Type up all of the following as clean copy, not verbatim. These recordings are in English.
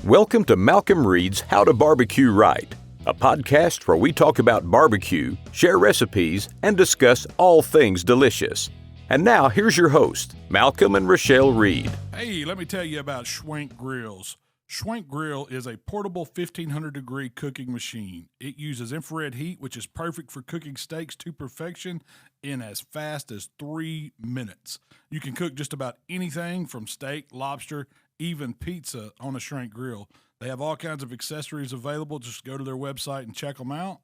Welcome to Malcolm Reed's How to Barbecue Right, a podcast where we talk about barbecue, share recipes, and discuss all things delicious. And now, here's your host, Malcolm and Rochelle Reed. Hey, let me tell you about Schwank Grills. Schwank Grill is a portable 1500-degree cooking machine. It uses infrared heat, which is perfect for cooking steaks to perfection in as fast as 3 minutes. You can cook just about anything from steak, lobster, even pizza on a Schwank Grill. They have all kinds of accessories available. Just go to their website and check them out.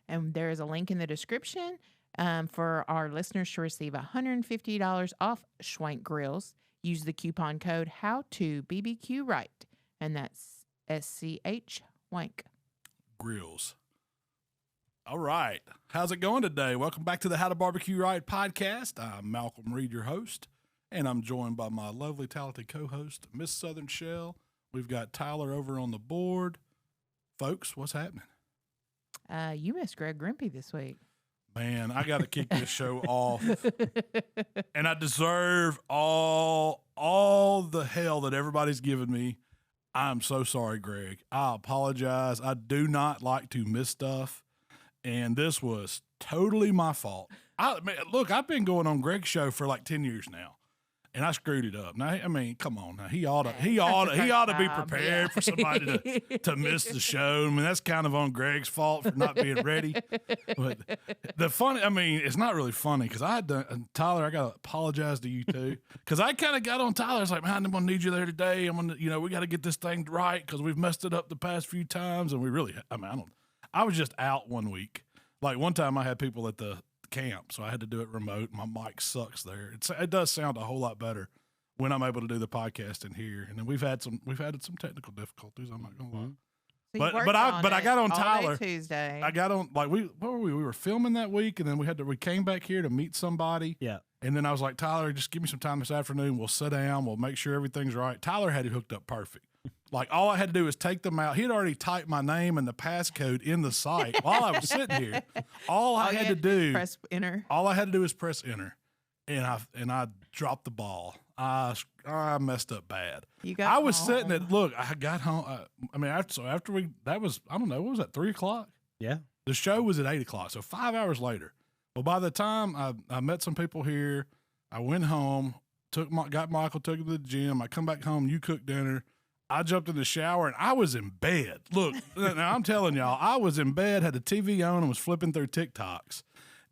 And there is a link in the description for our listeners to receive $150 off Schwank Grills. Use the coupon code HowToBBQRight. And that's SCH Schwank Grills. All right. How's it going today? Welcome back to the How to Barbecue Right podcast. I'm Malcolm Reed, your host, and I'm joined by my lovely, talented co-host, Miss Southern Shell. We've got Tyler over on the board. Folks, what's happening? You missed Greg Rempe this week. Man, I got to kick this show off, and I deserve all the hell that everybody's given me. I'm so sorry, Greg. I apologize. I do not like to miss stuff, and this was totally my fault. Look, I've been going on Greg's show for like 10 years now, and I screwed it up. Now, I mean, come on. Now, he ought to be prepared for somebody to miss the show. I mean, that's kind of on Greg's fault for not being ready. But it's not really funny because I had done, Tyler, I got to apologize to you too. Because I kind of got on Tyler. It's like, man, I'm going to need you there today. We got to get this thing right because we've messed it up the past few times. And we really, I was just out one week. Like one time I had people at the camp, so I had to do it remote. My mic sucks there. It does sound a whole lot better when I'm able to do the podcast in here. And then we've had some technical difficulties. I'm not gonna lie. So but I got on Tyler Tuesday. I got on we were filming that week, and then we came back here to meet somebody. Yeah. And then I was like, Tyler, just give me some time this afternoon. We'll sit down. We'll make sure everything's right. Tyler had it hooked up perfect. Like, all I had to do was take them out. He had already typed my name and the passcode in the site while I was sitting here. All I had to do press enter. All I had to do was press enter, and I dropped the ball. I messed up bad. I was sitting at I got home. After what was that, 3:00? Yeah. The show was at 8:00, so 5 hours later. Well, by the time I met some people here, I went home, got Michael, took him to the gym. I come back home, you cooked dinner. I jumped in the shower, and I was in bed. Look, now I'm telling y'all, I was in bed, had the TV on, and was flipping through TikToks.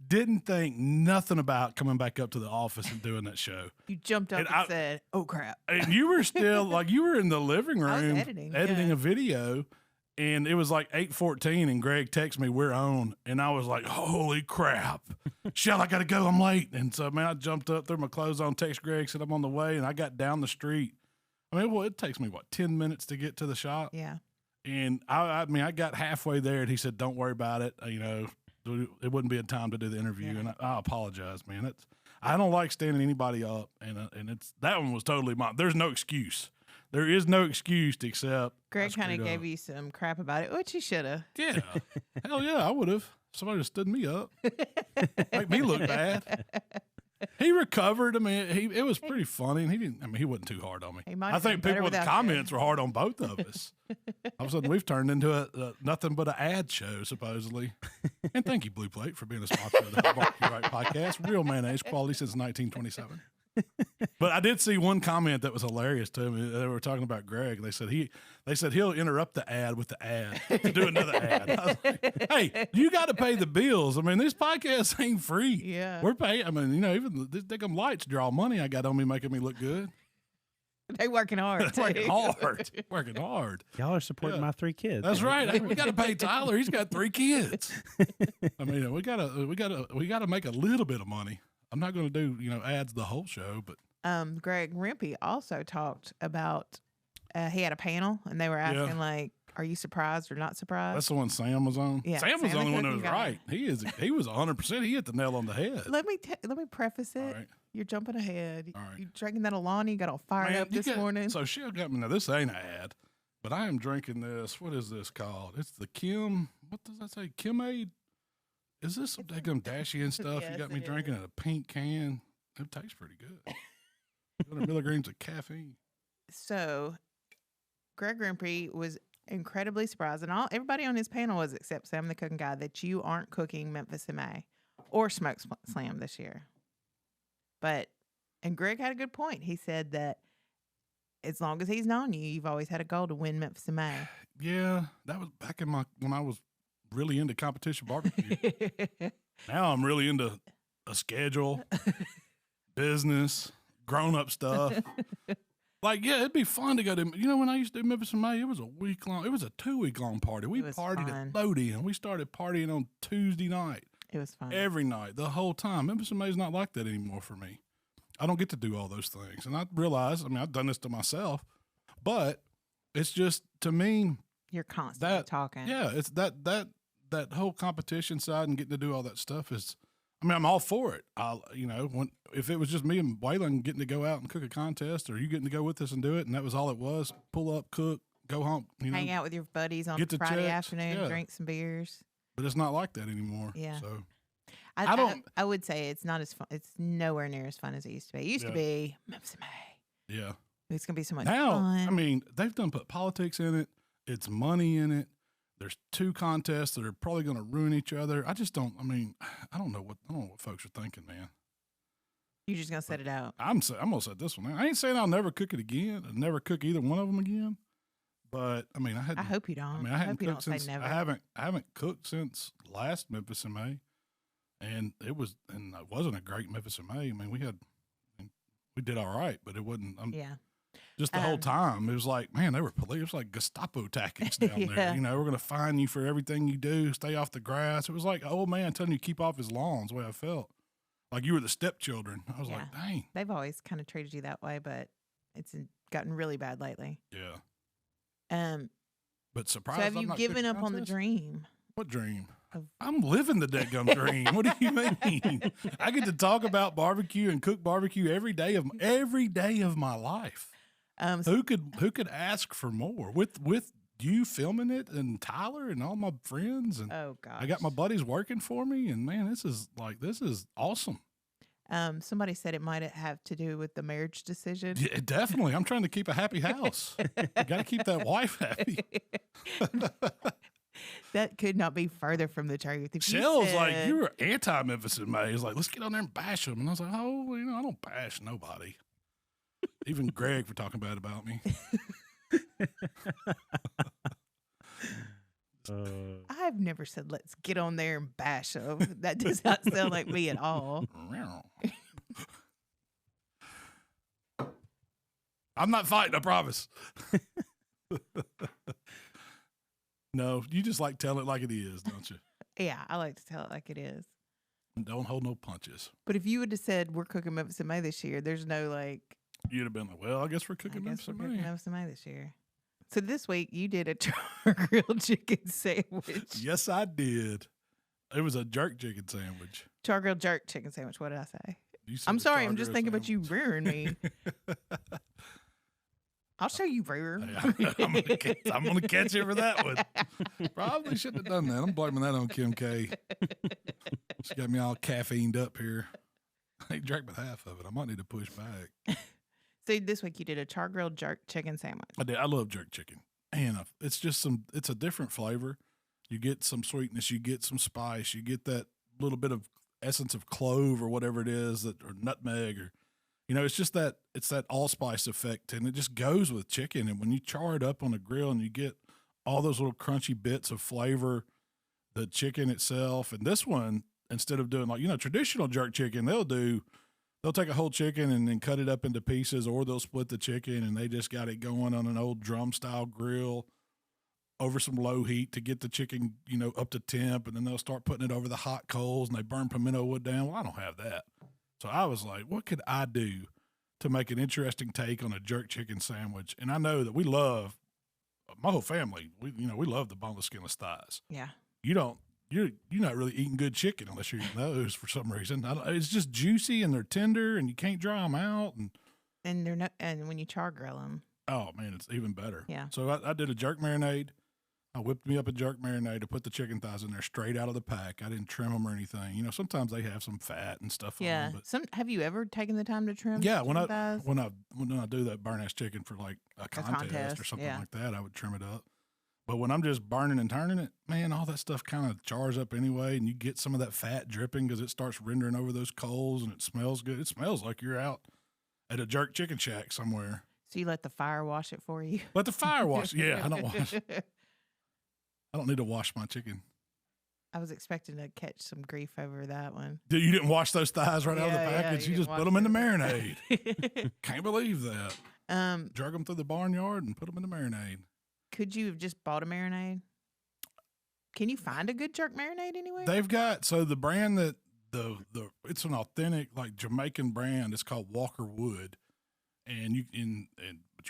Didn't think nothing about coming back up to the office and doing that show. You jumped up and said, oh, crap. And you were still, you were in the living room I was editing a video, and it was like 8:14, and Greg texted me, we're on. And I was like, holy crap. Shell, I got to go. I'm late. And so, man, I jumped up, threw my clothes on, text Greg, said I'm on the way, and I got down the street. It takes me, 10 minutes to get to the shop? Yeah. And I got halfway there, and he said, don't worry about it. It wouldn't be a time to do the interview. Yeah. And I apologize, man. I don't like standing anybody up, and that one was totally mine. There's no excuse. There is no excuse except Greg kind of gave you some crap about it, which he should have. Yeah. Hell yeah, I would have. Somebody just stood me up. Make me look bad. He recovered. It was pretty funny, and he wasn't too hard on me. I think people with the comments were hard on both of us. All of a sudden, we've turned into a nothing but an ad show, supposedly. And thank you, Blue Plate, for being a sponsor of the How to Barbecue Right Podcast. Real mayonnaise, quality since 1927. But I did see one comment that was hilarious to me. They were talking about Greg. They said he'll interrupt the ad with the ad to do another ad. I was like, hey, you got to pay the bills. This podcast ain't free. Yeah, we're paying. Even these damn lights draw money I got on me, making me look good. They working hard. Working hard. Y'all are supporting my 3 kids. That's right. Hey, we got to pay Tyler. He's got 3 kids. We gotta make a little bit of money. I'm not going to do, ads the whole show, but. Greg Rempe also talked about, he had a panel, and they were asking, are you surprised or not surprised? That's the one Sam was on? Yeah. Sam was the only one that was right. He was 100%. He hit the nail on the head. Let me preface it. All right. You're jumping ahead. All right. You drinking that Alani, you got all fired up this morning. So she got me. Now, this ain't an ad, but I am drinking this. What is this called? It's the Kim. What does that say? Kim-Aid? Is this some daggum dashy and stuff? Yes, you got me drinking in a pink can. It tastes pretty good. 200 milligrams of caffeine. So Greg Rempe was incredibly surprised, and everybody on his panel was, except Sam the cooking guy, that you aren't cooking Memphis in May or Smoke Slam this year. And Greg had a good point. He said that as long as he's known you, you've always had a goal to win Memphis in May. Yeah, that was back when I was really into competition barbecue. Now I'm really into a schedule, business, grown-up stuff. Like, yeah, it'd be fun to go to, when I used to do Memphis in May, it was a 2-week-long party. We partied at Lodi, we started partying on Tuesday night. It was fun. Every night, the whole time. Memphis in May is not like that anymore for me. I don't get to do all those things. And I realize, I've done this to myself, but it's just, to me, you're constantly talking. Yeah, it's that whole competition side and getting to do all that stuff is, I'm all for it. If it was just me and Waylon getting to go out and cook a contest, or you getting to go with us and do it, and that was all it was, pull up, cook, go home, hang out with your buddies on Friday afternoon, drink some beers. But it's not like that anymore. Yeah. So I would say it's not as fun. It's nowhere near as fun as it used to be. It used to be Memphis in May. Yeah. It's gonna be so much fun. Now, they've put politics in it. It's money in it. There's 2 contests that are probably going to ruin each other. I just don't. I don't know what folks are thinking, man. You're just gonna set it out. I'm gonna set this one out. I ain't saying I'll never cook it again. I'll never cook either one of them again. But I hope you don't. I hadn't cooked since I haven't cooked since last Memphis in May, and it wasn't a great Memphis in May. We did all right, but it wasn't. Just the whole time, it was like, man, they were police. It was like Gestapo tactics down there. We're going to fine you for everything you do. Stay off the grass. It was like an old man telling you to keep off his lawns, the way I felt. Like you were the stepchildren. I was like, dang. They've always kind of treated you that way, but it's gotten really bad lately. Yeah. But surprised. So have you given up on the dream? What dream? I'm living the deadgum dream. What do you mean? I get to talk about barbecue and cook barbecue every day of my life. Who could ask for more with you filming it and Tyler and all my friends, and oh gosh, I got my buddies working for me, and man, this is awesome. Somebody said it might have to do with the marriage decision. Yeah, definitely. I'm trying to keep a happy house. I got to keep that wife happy. That could not be further from the truth. Shell's like, you were anti-Memphis in May. He's like, let's get on there and bash them. And I was like, I don't bash nobody. Even Greg for talking bad about me. I've never said, let's get on there and bash them. That does not sound like me at all. I'm not fighting, I promise. No, you just like tell it like it is, don't you? Yeah, I like to tell it like it is. Don't hold no punches. But if you would have said, we're cooking Memphis in May this year, there's no like... You'd have been like, well, I guess we're cooking Memphis in May this year. So this week you did a char-grilled chicken sandwich. Yes, I did. It was a jerk chicken sandwich. Char-grilled jerk chicken sandwich. What did I say? I'm sorry. I'm just thinking about you rearing me. I'll show you rear. I'm gonna catch you for that one. Probably shouldn't have done that. I'm blaming that on Kim K. She got me all caffeined up here. I drank about half of it. I might need to push back. So this week you did a char-grilled jerk chicken sandwich. I did. I love jerk chicken. And it's just it's a different flavor. You get some sweetness. You get some spice. You get that little bit of essence of clove or whatever it is, or nutmeg, or it's just it's that allspice effect, and it just goes with chicken. And when you char it up on a grill and you get all those little crunchy bits of flavor, the chicken itself, and this one, instead of doing like, traditional jerk chicken, they'll take a whole chicken and then cut it up into pieces, or they'll split the chicken and they just got it going on an old drum style grill over some low heat to get the chicken, up to temp. And then they'll start putting it over the hot coals and they burn pimento wood down. Well, I don't have that. So I was like, what could I do to make an interesting take on a jerk chicken sandwich? And I know that we love, my whole family, we love the boneless, skinless thighs. Yeah. You're not really eating good chicken unless you're eating those for some reason. It's just juicy and they're tender and you can't dry them out. And they're not. And when you char grill them, oh man, it's even better. Yeah. So I did a jerk marinade. I whipped me up a jerk marinade to put the chicken thighs in there straight out of the pack. I didn't trim them or anything. You know, sometimes they have some fat and stuff on them. But Have you ever taken the time to trim? yeah, chicken thighs? when I do that burn ass chicken for like a contest or something like that, I would trim it up. But when I'm just burning and turning it, man, all that stuff kind of chars up anyway, and you get some of that fat dripping because it starts rendering over those coals, and it smells good. It smells like you're out at a jerk chicken shack somewhere. So you let the fire wash it for you? Let the fire wash. Yeah, I don't wash. I don't need to wash my chicken. I was expecting to catch some grief over that one. You didn't wash those thighs right out of the package? You just put them in the marinade. Can't believe that. Jerk them through the barnyard and put them in the marinade. Could you have just bought a marinade? Can you find a good jerk marinade anywhere? They've got, so the brand that it's an authentic like Jamaican brand. It's called Walker Wood, but you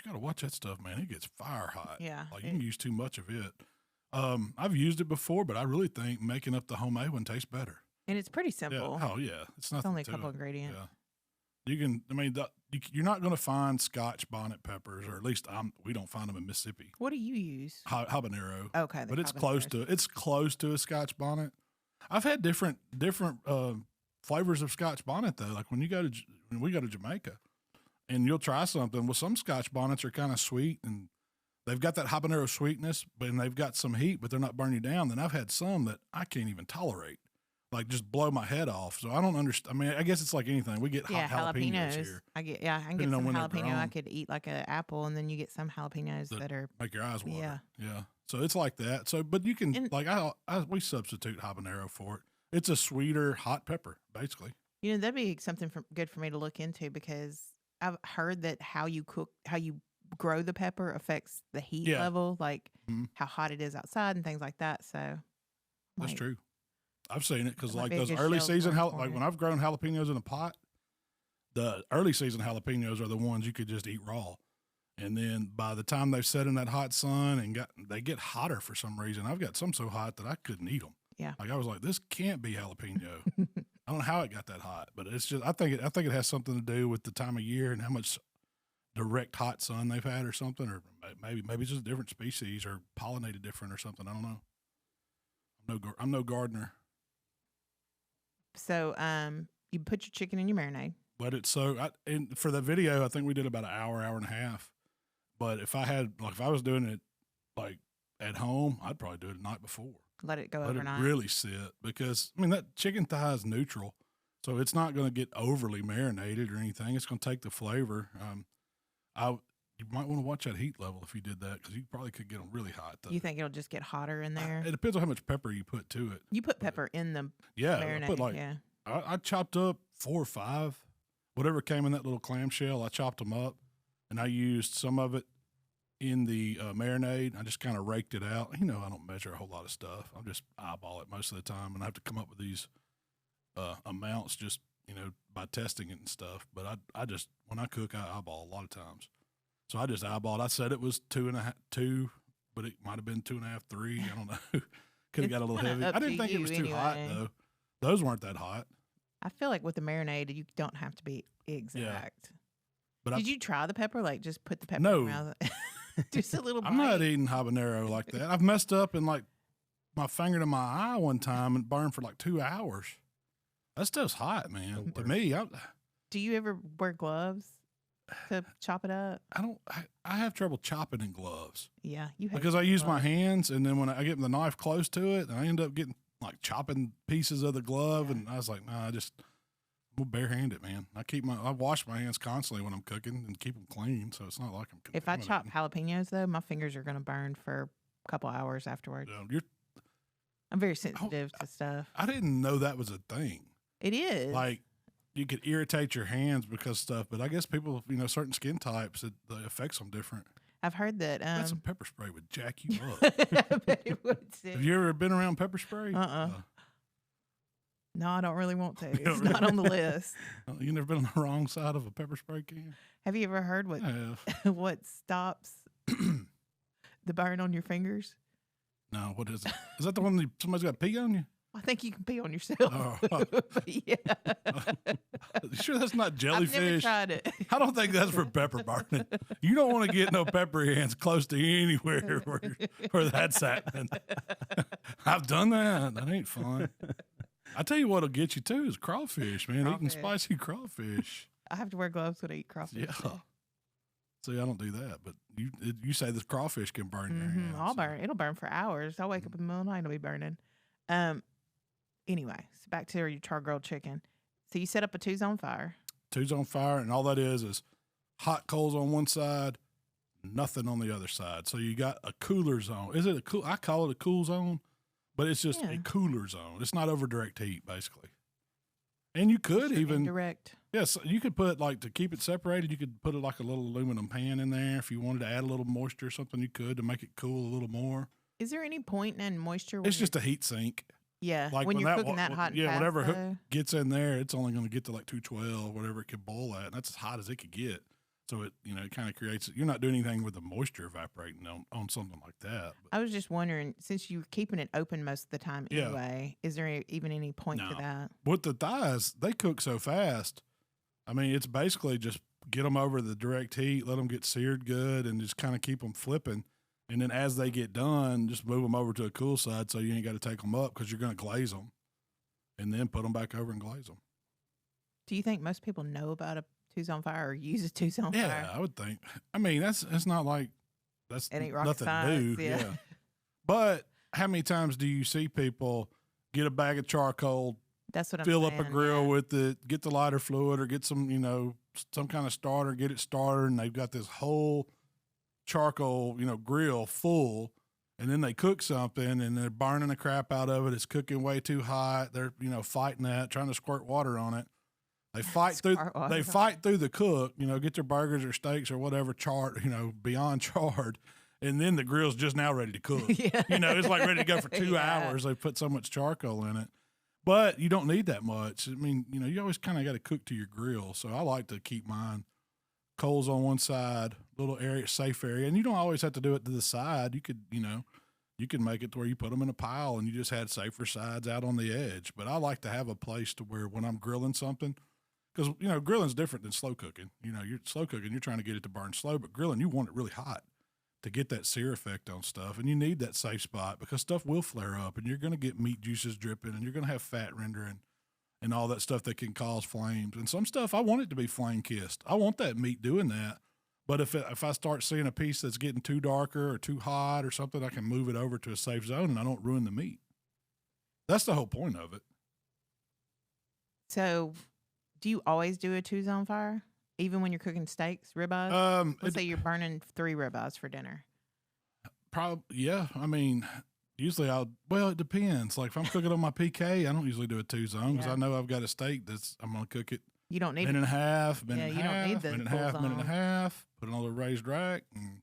got to watch that stuff, man. It gets fire hot. Yeah, like you can use too much of it. I've used it before, but I really think making up the homemade one tastes better. And it's pretty simple. Yeah. Oh yeah, it's only a couple ingredients. Yeah. You can. I mean, you're not going to find Scotch bonnet peppers, or at least we don't find them in Mississippi. What do you use? Habanero. Okay, but it's close to a Scotch bonnet. I've had different flavors of Scotch bonnet though. Like when we go to Jamaica, and you'll try something. Well, some Scotch bonnets are kind of sweet, and they've got that habanero sweetness, and they've got some heat, but they're not burning you down. Then I've had some that I can't even tolerate. Like just blow my head off. So I don't understand. I mean, I guess it's like anything. We get hot jalapenos here. I can get some jalapeno. I could eat like an apple, and then you get some jalapenos that are make your eyes water. Yeah. So it's like that. So, but you can we substitute habanero for it. It's a sweeter hot pepper, basically. You know, that'd be something good for me to look into because I've heard that how you grow the pepper affects the heat level, like how hot it is outside and things like that. So that's true. I've seen it because like those early season, like when I've grown jalapenos in a pot, the early season jalapenos are the ones you could just eat raw. And then by the time they've set in that hot sun and they get hotter for some reason. I've got some so hot that I couldn't eat them. Yeah. Like I was like, this can't be jalapeno. I don't know how it got that hot, but it's just, I think it has something to do with the time of year and how much direct hot sun they've had or something, or maybe it's just a different species or pollinated different or something. I don't know. I'm no gardener. So, you put your chicken in your marinade. But it's and for the video, I think we did about an hour and a half. But if I was doing it like at home, I'd probably do it the night before. Let it go overnight. Let it really sit because, I mean, that chicken thigh is neutral. So it's not going to get overly marinated or anything. It's going to take the flavor. You might want to watch that heat level if you did that because you probably could get them really hot. Though. You think it'll just get hotter in there? It depends on how much pepper you put to it. You put pepper in the marinade. I chopped up 4 or 5, whatever came in that little clamshell. I chopped them up, and I used some of it in the marinade. I just kind of raked it out. You know, I don't measure a whole lot of stuff. I just eyeball it most of the time, and I have to come up with these amounts just, you know, by testing it and stuff. But I just, when I cook, I eyeball a lot of times. So I just eyeballed. I said it was 2, but it might have been 2.5, 3. I don't know. Could have got a little heavy. I didn't think it was too hot though. Those weren't that hot. I feel like with the marinade, you don't have to be exact. Yeah. But did you try the pepper? Like just put the pepper in your mouth? Just a little bite. I'm not eating habanero like that. I've messed up and like my finger to my eye one time and burned for like 2 hours. That stuff's hot, man. To me, do you ever wear gloves to chop it up? I have trouble chopping in gloves. Yeah, you have because I use my hands, and then when I get the knife close to it, I end up getting like chopping pieces of the glove, and I was like, nah, I'm barehanded, man. I wash my hands constantly when I'm cooking and keep them clean, so it's not like I'm. If I chop jalapenos though, my fingers are going to burn for a couple hours afterwards. I'm very sensitive to stuff. I didn't know that was a thing. It is. Like, you could irritate your hands because stuff, but I guess people, you know, certain skin types, it affects them different. I've heard that. That's some pepper spray would jack you up. I bet it would. Have you ever been around pepper spray? No, I don't really want to. It's not on the list. You never been on the wrong side of a pepper spray can? Have you ever heard what stops the burn on your fingers? No, what is it? Is that the one that somebody's got pee on you? I think you can pee on yourself. Oh. Yeah. You sure that's not I've jellyfish? never tried it. I don't think that's for pepper burning. You don't want to get no pepper hands close to anywhere where that's happening. I've done that. That ain't fun. I tell you what'll get you too is crawfish, man. Eating spicy crawfish. I have to wear gloves when I eat crawfish. Yeah. See, I don't do that, but you say this crawfish can burn your hands. I'll burn. It'll burn for hours. I'll wake up in the middle of the night and it'll be burning. Anyway, so back to your char grilled chicken. So you set up a 2-zone fire. 2's on fire, and all that is hot coals on one side, nothing on the other side. So you got a cooler zone. Is it a cool? I call it a cool zone, but it's just a cooler zone. It's not over direct heat, basically. And you could even direct. Yes, you could put to keep it separated. You could put it like a little aluminum pan in there if you wanted to add a little moisture or something. You could to make it cool a little more. Is there any point in moisture? It's just a heat sink. Yeah, like when you're cooking that hot and fast, whatever hook gets in there, it's only going to get to like 212, whatever it can boil at, and that's as hot as it could get. So it it kind of creates. You're not doing anything with the moisture evaporating on something like that. But I was just wondering, since you're keeping it open most of the time anyway, is there even any point to that? With the thighs, they cook so fast. I mean, it's basically just get them over the direct heat, let them get seared good, and just kind of keep them flipping. And then as they get done, just move them over to a cool side so you ain't got to take them up because you're going to glaze them. And then put them back over and glaze them. Do you think most people know about a 2-zone fire or use a 2-zone fire? Yeah, I would think. I mean, it's not like that's it ain't rocket nothing science, new. Yeah. But how many times do you see people get a bag of charcoal, that's what I'm fill saying, up a grill with it, get the lighter fluid or get some, some kind of starter, get it started, and they've got this whole charcoal, grill full, and then they cook something and they're burning the crap out of it. It's cooking way too hot. They're, fighting that, trying to squirt water on it. They fight through the cook, get their burgers or steaks or whatever charred, beyond charred. And then the grill's just now ready to cook. It's like ready to go for 2 hours. They put so much charcoal in it. But you don't need that much. I mean, you always kind of got to cook to your grill. So I like to keep mine coals on one side, little area, safe area. And you don't always have to do it to the side. You could, you can make it to where you put them in a pile and you just had safer sides out on the edge. But I like to have a place to where when I'm grilling something, because, grilling's different than slow cooking. You're slow cooking, you're trying to get it to burn slow, but grilling, you want it really hot to get that sear effect on stuff. And you need that safe spot because stuff will flare up and you're going to get meat juices dripping and you're going to have fat rendering and all that stuff that can cause flames. And some stuff, I want it to be flame kissed. I want that meat doing that. But if I start seeing a piece that's getting too darker or too hot or something, I can move it over to a safe zone and I don't ruin the meat. That's the whole point of it. So do you always do a 2-zone fire? Even when you're cooking steaks, ribeyes? Let's say you're burning 3 ribeyes for dinner. Probably, yeah. I mean, usually it depends. Like if I'm cooking on my PK, I don't usually do a 2-zone because I know I've got a steak I'm going to cook it. You don't need minute and a half, don't need the minute and a half, put it on a raised rack and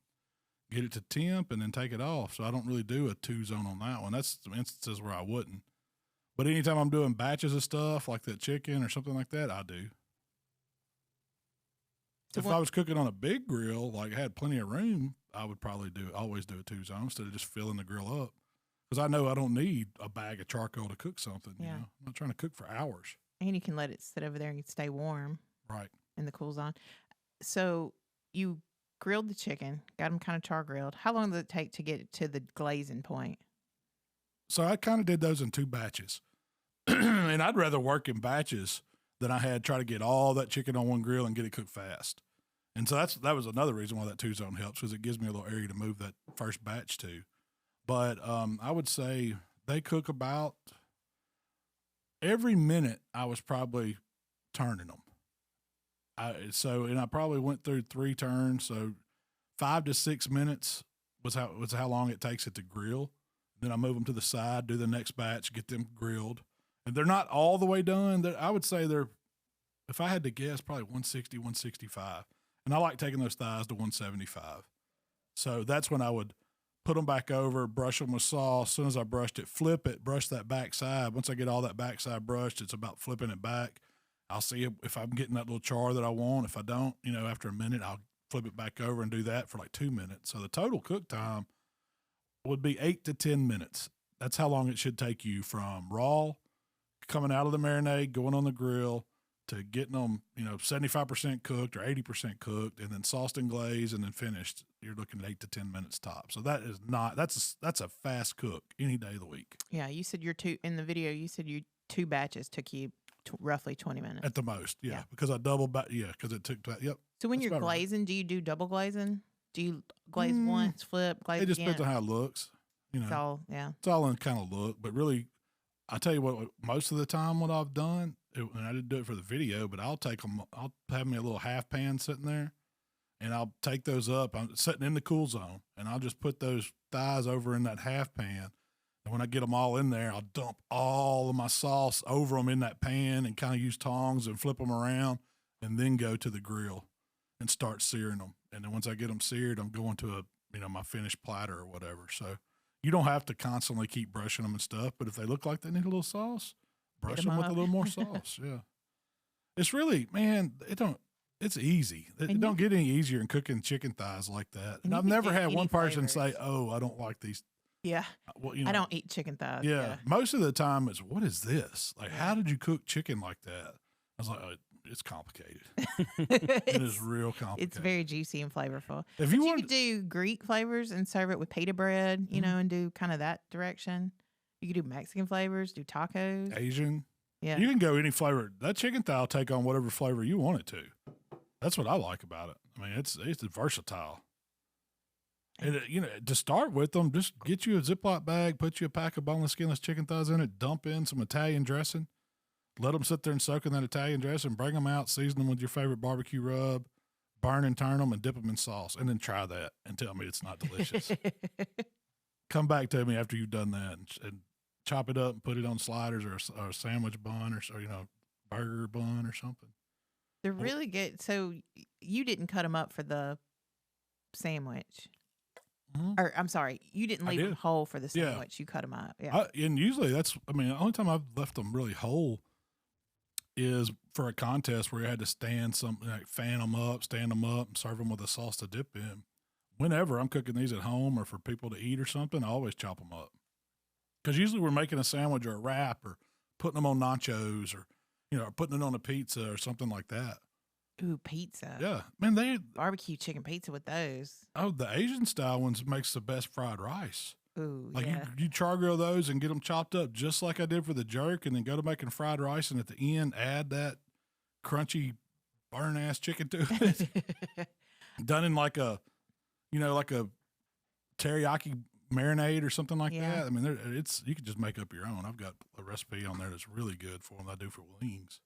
get it to temp and then take it off. So I don't really do a 2-zone on that one. That's some instances where I wouldn't. But anytime I'm doing batches of stuff like that chicken or something like that, I do. So if I was cooking on a big grill, like had plenty of room, I would probably always do a 2-zone instead of just filling the grill up. Because I know I don't need a bag of charcoal to cook something. Yeah. I'm not trying to cook for hours. And you can let it sit over there and stay warm. Right. In the cool zone. So you grilled the chicken, got them kind of char grilled. How long did it take to get it to the glazing point? So I kind of did those in 2 batches. And I'd rather work in batches than I had try to get all that chicken on one grill and get it cooked fast. And so that was another reason why that 2-zone helps because it gives me a little area to move that first batch to. But I would say they cook about every minute I was probably turning them. And I probably went through 3 turns. So 5 to 6 minutes was how long it takes it to grill. Then I move them to the side, do the next batch, get them grilled. And they're not all the way done. I would say if I had to guess, probably 160, 165. And I like taking those thighs to 175. So that's when I would put them back over, brush them with sauce. As soon as I brushed it, flip it, brush that back side. Once I get all that back side brushed, it's about flipping it back. I'll see if I'm getting that little char that I want. If I don't, after a minute, I'll flip it back over and do that for like 2 minutes. So the total cook time would be 8 to 10 minutes. That's how long it should take you from raw, coming out of the marinade, going on the grill, to getting them, 75% cooked or 80% cooked, and then sauced and glazed, and then finished. You're looking at 8 to 10 minutes top. So that's a fast cook any day of the week. Yeah, you said in the video, you said your 2 batches took you roughly 20 minutes. At the most, yeah. Because I double because it took, yep. So when you're glazing, right. Do you do double glazing? Do you glaze once, flip, glaze again? It just depends on how it looks. It's all, yeah. It's all in kind of look, but really, I tell you what, most of the time what I've done, and I didn't do it for the video, but I'll have me a little half pan sitting there, and I'll take those up. I'm sitting in the cool zone, and I'll just put those thighs over in that half pan. And when I get them all in there, I'll dump all of my sauce over them in that pan and kind of use tongs and flip them around, and then go to the grill and start searing them. And then once I get them seared, I'm going to my finished platter or whatever. So you don't have to constantly keep brushing them and stuff, but if they look like they need a little sauce, brush them with a little more sauce. Yeah. It's really, man, it's easy. It don't get any easier in cooking chicken thighs like that. And I've never had one person say, "Oh, I don't like these." Yeah. Well, I don't eat chicken thighs. Yeah. Most of the time it's, what is this? Like, how did you cook chicken like that? I was like, oh, it's complicated. It is real complicated. It's very juicy and flavorful. If you could do Greek flavors and serve it with pita bread, and do kind of that direction. You could do Mexican flavors, do tacos. Asian. Yeah. You can go any flavor. That chicken thigh will take on whatever flavor you want it to. That's what I like about it. I mean, it's versatile. And, to start with them, just get you a Ziploc bag, put you a pack of boneless, skinless chicken thighs in it, dump in some Italian dressing, let them sit there and soak in that Italian dressing, bring them out, season them with your favorite barbecue rub, burn and turn them, and dip them in sauce, and then try that and tell me it's not delicious. Come back to me after you've done that and chop it up and put it on sliders or a sandwich bun or burger bun or something. They're really good. So you didn't cut them up for the sandwich. Mm-hmm. Or I'm sorry, you didn't leave them whole for the sandwich. Yeah. You cut them up. Yeah. And usually the only time I've left them really whole is for a contest where you had to stand something, like fan them up, stand them up, and serve them with a sauce to dip in. Whenever I'm cooking these at home or for people to eat or something, I always chop them up. Because usually we're making a sandwich or a wrap or putting them on nachos or, or putting it on a pizza or something like that. Ooh, pizza. Yeah. Man, they barbecue chicken pizza with those. Oh, the Asian style ones makes the best fried rice. Ooh, like yeah. you char grill those and get them chopped up just like I did for the jerk, and then go to making fried rice, and at the end add that crunchy burn ass chicken to it. Done in like a teriyaki marinade or something like that. I mean, you can just make up your own. I've got a recipe on there that's really good for them that I do for wings.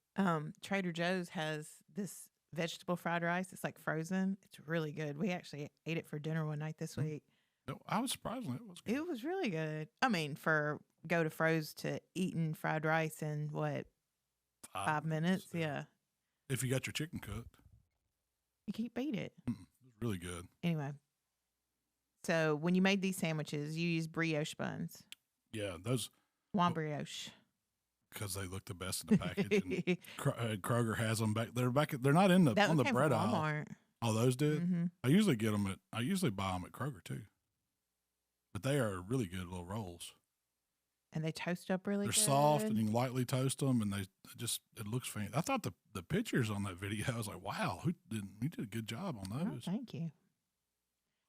Trader Joe's has this vegetable fried rice. It's like frozen. It's really good. We actually ate it for dinner one night this week. No, I was surprised. It was good. It was really good. I mean, for go to froze to eating fried rice in what, 5 minutes? Yeah. If you got your chicken cooked. You can't beat it. It was really good. Anyway. So when you made these sandwiches, you used brioche buns. Yeah, those. Why brioche? Because they look the best in the package. And Kroger has them back. They're not on the bread aisle. Oh, those did? Mm-hmm. I usually buy them at Kroger too. But they are really good little rolls. And they toast up really good. They're soft, and you can lightly toast them, and it looks fancy. I thought the pictures on that video, I was like, wow, you did a good job on those. Oh, thank you.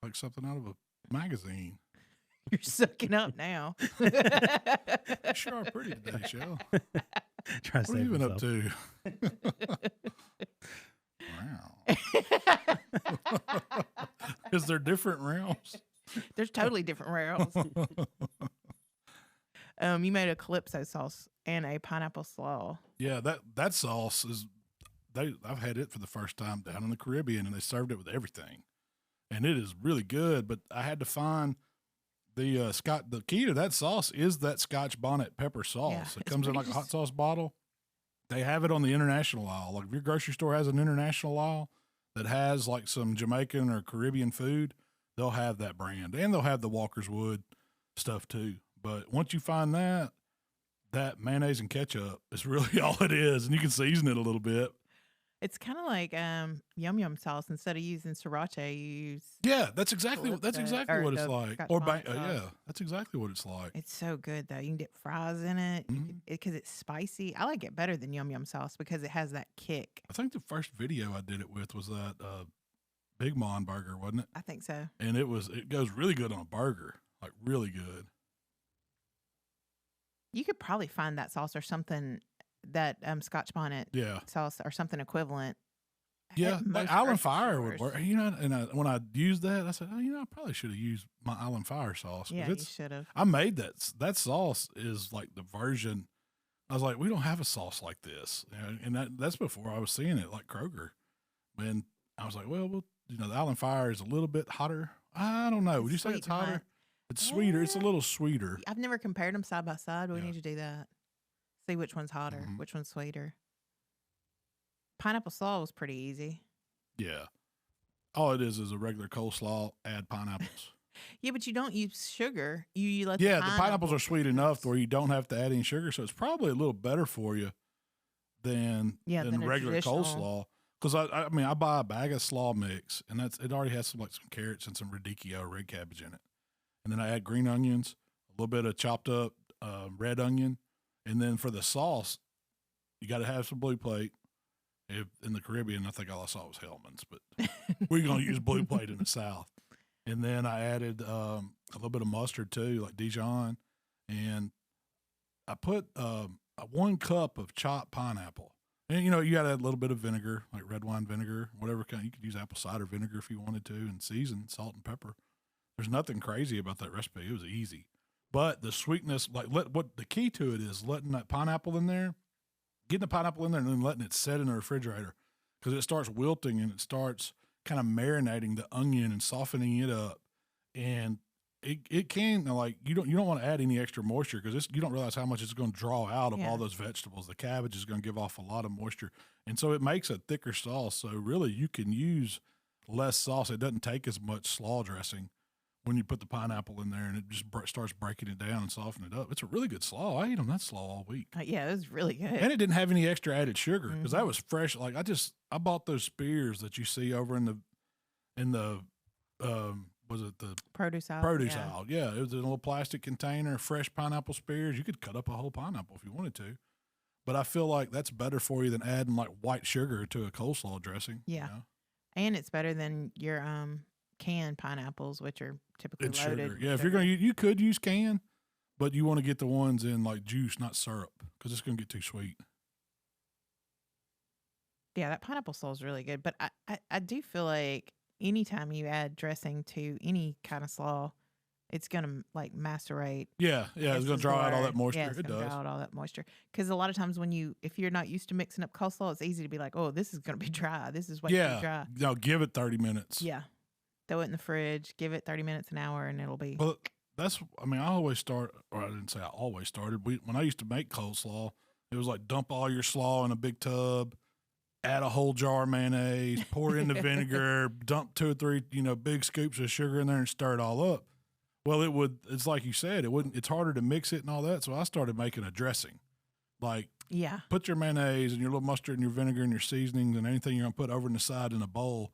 Like something out of a magazine. You're sucking up now. You sure are pretty today, Shell. Try to what have you been up to? Wow. Is there different realms? There's totally different rails. You made a Calypso sauce and a pineapple slaw. Yeah, that sauce is. I've had it for the first time down in the Caribbean, and they served it with everything, and it is really good. But I had to find the key to that sauce is that Scotch bonnet pepper sauce. Yeah, it comes in like a hot sauce bottle. They have it on the international aisle. Like if your grocery store has an international aisle that has like some Jamaican or Caribbean food, they'll have that brand, and they'll have the Walker's Wood stuff too. But once you find that mayonnaise and ketchup is really all it is, and you can season it a little bit. It's kind of like yum yum sauce. Instead of using sriracha, you use. Yeah, that's exactly what Calypso, it's the like. Scotch Or bonnet sauce. yeah, that's exactly what it's like. It's so good though. You can dip fries in it because it's spicy. I like it better than yum yum sauce because it has that kick. I think the first video I did it with was that Big Mon burger, wasn't it? I think so. And it goes really good on a burger, like really good. You could probably find that sauce or something, that Scotch bonnet Yeah. sauce or something equivalent. Yeah, at like most Island grocery Fire would stores. work. You know, and when I used that, I said, I probably should have used my Island Fire sauce. 'cause Yeah, you should have. I made that sauce is like the version. I was like, we don't have a sauce like this, and that's before I was seeing it like Kroger. And I was like, well, the Island Fire is a little bit hotter. I don't know. Would you say Sweet it's and hot. hotter? It's sweeter. It's a little sweeter. I've never compared them side by side. We Yeah. need to do that. See which one's hotter, Mhm. which one's sweeter. Pineapple slaw was pretty easy. Yeah. All it is a regular coleslaw. Add pineapples. Yeah, but you don't use sugar. You let Yeah, the the pineapples are sweet enough where you don't have to add any sugar, so it's probably a little better for you than than a regular traditional. coleslaw. Because I buy a bag of slaw mix, and it already has some carrots and some radicchio, red cabbage in it, and then I add green onions, a little bit of chopped up red onion, and then for the sauce, you got to have some Blue Plate. In the Caribbean, I think all I saw was Hellman's, but we're gonna use Blue Plate in the South. And then I added a little bit of mustard too, like Dijon, and I put 1 cup of chopped pineapple. And you got to add a little bit of vinegar, like red wine vinegar, whatever kind. You could use apple cider vinegar if you wanted to, and season, salt and pepper. There's nothing crazy about that recipe. It was easy, but the sweetness, what the key to it is letting that pineapple in there, getting the pineapple in there, and then letting it set in the refrigerator because it starts wilting and it starts kind of marinating the onion and softening it up, and it can you don't want to add any extra moisture because you don't realize how much it's going to draw out of all those vegetables. The cabbage is going to give off a lot of moisture, and so it makes a thicker sauce. So really, you can use less sauce. It doesn't take as much slaw dressing when you put the pineapple in there, and it just starts breaking it down and softening it up. It's a really good slaw. I ate on that slaw all week. Yeah, it was really good. And it didn't have any extra added sugar because that was fresh. Like I bought those spears that you see over in the was it the Produce aisle. produce aisle? Yeah, it was in a little plastic container, fresh pineapple spears. You could cut up a whole pineapple if you wanted to. But I feel like that's better for you than adding like white sugar to a coleslaw dressing. Yeah. And it's better than your canned pineapples, which are typically It's loaded. sugar. Yeah, if you're going to, you could use canned, but you want to get the ones in like juice, not syrup, because it's going to get too sweet. Yeah, that pineapple slaw is really good. But I do feel like anytime you add dressing to any kind of slaw, it's going to like macerate. Yeah, it's going to draw out all that moisture. Yeah, it's it gonna does. draw out all that moisture. Because a lot of times if you're not used to mixing up coleslaw, it's easy to be like, oh, this is going to be dry. This is way too dry. No, give it 30 minutes. Yeah. Throw it in the fridge, give it 30 minutes, an hour, and it'll be. Well, I always start, or I didn't say I always started. When I used to make coleslaw, it was like dump all your slaw in a big tub, add a whole jar of mayonnaise, pour it in the vinegar, dump 2 or 3, big scoops of sugar in there and stir it all up. Well, it's like you said, it's harder to mix it and all that. So I started making a dressing. Like, put your mayonnaise and your little mustard and your vinegar and your seasonings and anything you're going to put over in the side in a bowl.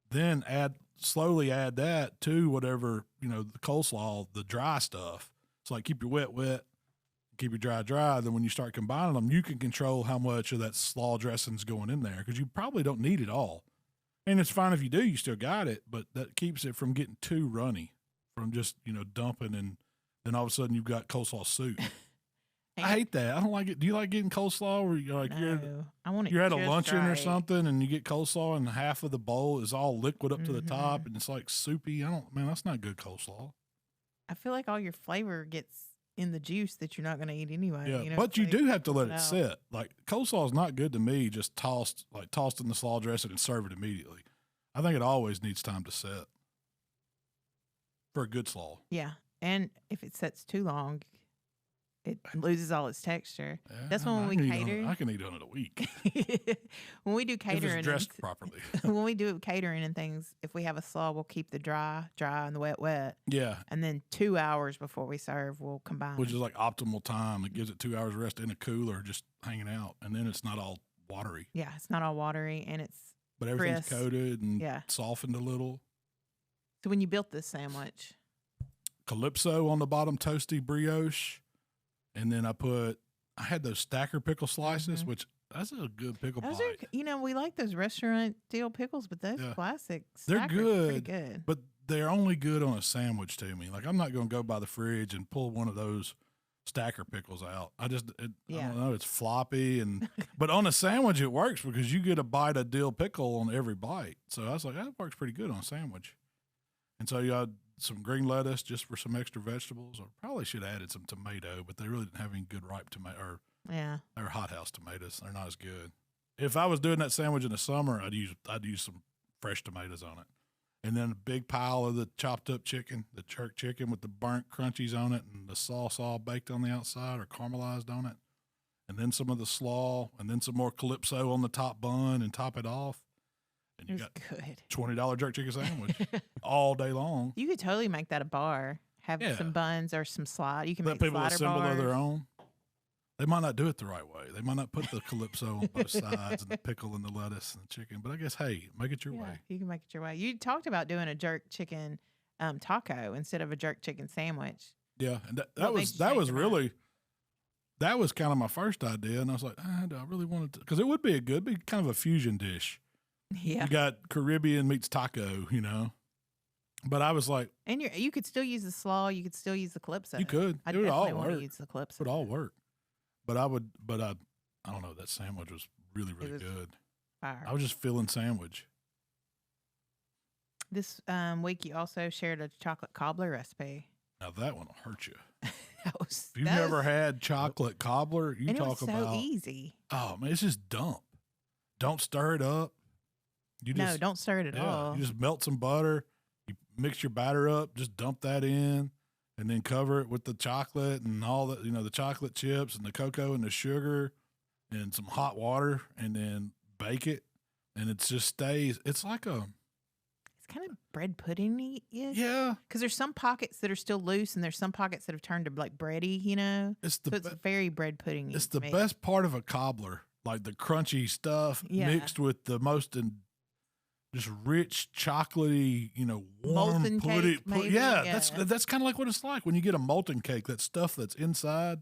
Then slowly add that to whatever, the coleslaw, the dry stuff. So like keep your wet, keep your dry. Then when you start combining them, you can control how much of that slaw dressing's going in there because you probably don't need it all. And it's fine if you do, you still got it, but that keeps it from getting too runny from just, dumping and then all of a sudden you've got coleslaw soup. I hate that. I don't like it. Do you like getting coleslaw where you're like, you're at a luncheon or something and you get coleslaw and half of the bowl is all liquid up to the top and it's like soupy? That's not good coleslaw. I feel like all your flavor gets in the juice that you're not going to eat anyway. Yeah, but you do have to let it sit. Like coleslaw is not good to me just tossed in the slaw dressing and serve it immediately. I think it always needs time to set for a good slaw. Yeah, and if it sets too long, it loses all its texture. Yeah, that's when we cater. I can eat on it a week. When we do catering, if it's dressed properly. When we do catering and things, if we have a slaw, we'll keep the dry and the wet. Yeah. And then 2 hours before we serve, we'll combine. Which is like optimal time. It gives it 2 hours rest in a cooler, just hanging out, and then it's not all watery. Yeah, it's not all watery, and it's But everything's crisp. coated and softened a little. So when you built this sandwich, Calypso on the bottom, toasty brioche, and then I had those stacker pickle slices, which that's a good pickle those bite. are, we like those restaurant deal pickles, but those classic They're stackers are good, pretty good. but they're only good on a sandwich to me. Like I'm not going to go by the fridge and pull one of those stacker pickles out. I don't know, it's floppy but on a sandwich it works because you get a bite of dill pickle on every bite. So I was like, that works pretty good on a sandwich. And so you had some green lettuce just for some extra vegetables. I probably should have added some tomato, but they really didn't have any good ripe tomato. They're hothouse tomatoes. They're not as good. If I was doing that sandwich in the summer, I'd use some fresh tomatoes on it. And then a big pile of the chopped up chicken, the jerk chicken with the burnt crunchies on it and the sauce all baked on the outside or caramelized on it. And then some of the slaw and then some more Calypso on the top bun and top it off. And you got good $20 jerk chicken sandwich all day long. You could totally make that a bar. Have some buns or some slide. You can let make people slider assemble bars. their own. They might not do it the right way. They might not put the Calypso on both sides and the pickle and the lettuce and the chicken. But I guess, hey, make it your way. You can make it your way. You talked about doing a jerk chicken taco instead of a jerk chicken sandwich. Yeah, and that was kind of my first idea. And I was like, do I really want to? Because it would be kind of a fusion dish. Yeah. You got Caribbean meets taco, But I was like, and you could still use the slaw. You could still use the Calypso. You could. I It would all definitely want work. to use the Calypso. It would all work. But I don't know. That sandwich was really, really good. Fire. I was just feeling sandwich. This week, you also shared a chocolate cobbler recipe. Now that one will hurt you. If you've never had chocolate cobbler, and talk it was about so easy. Oh man, it's just dump. Don't stir it up. Don't stir it at all. You just melt some butter. You mix your batter up. Just dump that in, and then cover it with the chocolate and all that. The chocolate chips and the cocoa and the sugar, and some hot water, and then bake it. And it just stays. It's like it's kind of bread pudding-y. Yeah. Because there's some pockets that are still loose, and there's some pockets that have turned to like bready. It's very bread pudding-y. It's the best part of a cobbler, like the crunchy stuff mixed with the most just rich, chocolatey, warm molten pudding. cake, maybe? That's kind of like what it's like when you get a molten cake. That stuff that's inside,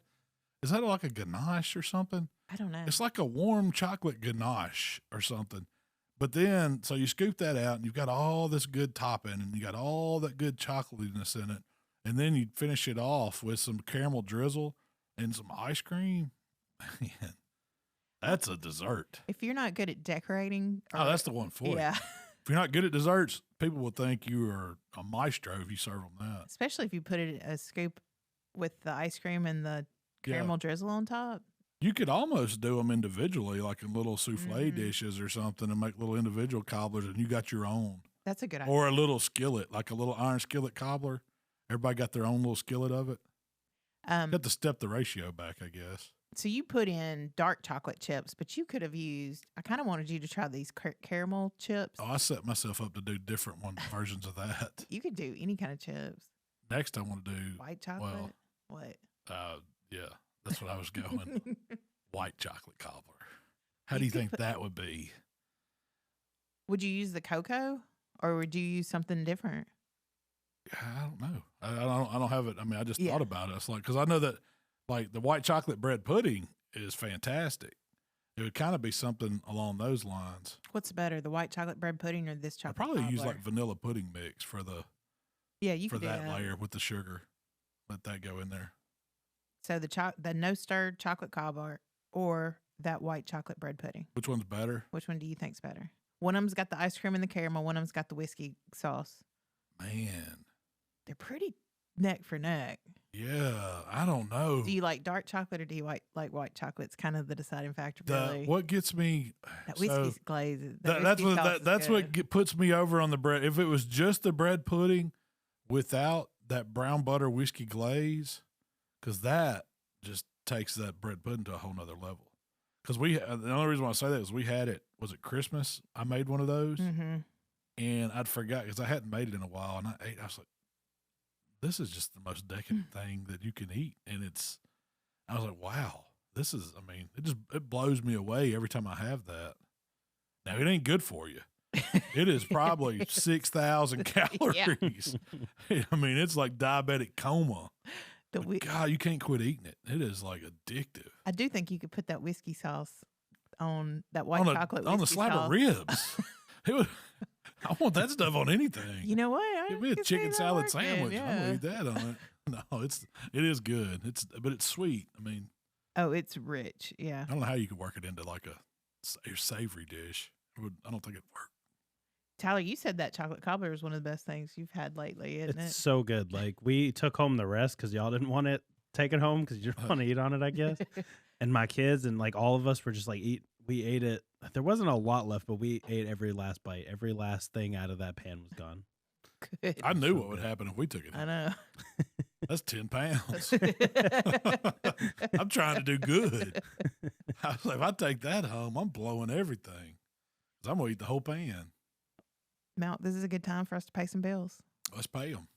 is that like a ganache or something? I don't know. It's like a warm chocolate ganache or something. But then, so you scoop that out, and you've got all this good topping, and you got all that good chocolatiness in it, and then you finish it off with some caramel drizzle and some ice cream. Man, that's a dessert. If you're not good at decorating, that's the one for you. Yeah. If you're not good at desserts, people will think you are a maestro if you serve them that. Especially if you put it a scoop with the ice cream and the caramel drizzle on top. You could almost do them individually, like in little souffle dishes or something, and make little individual cobblers, and you got your own. That's a good idea. Or a little skillet, like a little iron skillet cobbler. Everybody got their own little skillet of it. You have to step the ratio back, I guess. So you put in dark chocolate chips, but you could have used, I kind of wanted you to try these caramel chips. Oh, I set myself up to do different versions of that. You could do any kind of chips. Next, I want to do white chocolate. Well, what? Yeah, that's what I was going. White chocolate cobbler. How do you think that would be? Would you use the cocoa, or would you use something different? I don't know. I don't have it. I mean, I just thought about it. It's like, because I know that like the white chocolate bread pudding is fantastic. It would kind of be something along those lines. What's better, the white chocolate bread pudding or this chocolate? I'd probably cobbler? use like vanilla pudding mix for the you for could that do layer with the sugar. Let that go in there. So the no stirred chocolate cobbler or that white chocolate bread pudding. Which one's better? Which one do you think's better? One of them's got the ice cream and the caramel. One of them's got the whiskey sauce. Man, they're pretty neck for neck. Yeah, I don't know. Do you like dark chocolate or do you like white chocolate? It's kind of the deciding factor. Really. What gets me that whiskey glaze. That's what puts me over on the bread. If it was just the bread pudding without that brown butter whiskey glaze, because that just takes that bread pudding to a whole nother level. Because the only reason why I say that is we had it. Was it Christmas? I made one of those, and I'd forgot because I hadn't made it in a while, and I was like, this is just the most decadent thing that you can eat. And I was like, wow, this is, I mean, it blows me away every time I have that. Now, it ain't good for you. It is probably 6,000 calories. I mean, it's like diabetic coma. But God, you can't quit eating it. It is like addictive. I do think you could put that whiskey sauce on that white chocolate on the whiskey slab sauce. of ribs. I want that stuff on anything. You know what? Give me a chicken salad sandwich. Yeah. I'm gonna eat that on it. No, it is good. But it's sweet. I mean, oh, it's rich. Yeah. I don't know how you could work it into like a savory dish. I don't think it'd work. Tyler, you said that chocolate cobbler is one of the best things you've had lately, isn't it? It's so good. Like, we took home the rest because y'all didn't want it taken home because you don't want to eat on it, I guess. And my kids and like all of us were just like, we ate it. There wasn't a lot left, but we ate every last bite. Every last thing out of that pan was gone. Good. I knew what would happen if we took it home. I know. That's 10 pounds. I'm trying to do good. I was like, if I take that home, I'm blowing everything. 'Cause I'm going to eat the whole pan. Mount, this is a good time for us to pay some bills. Let's pay them.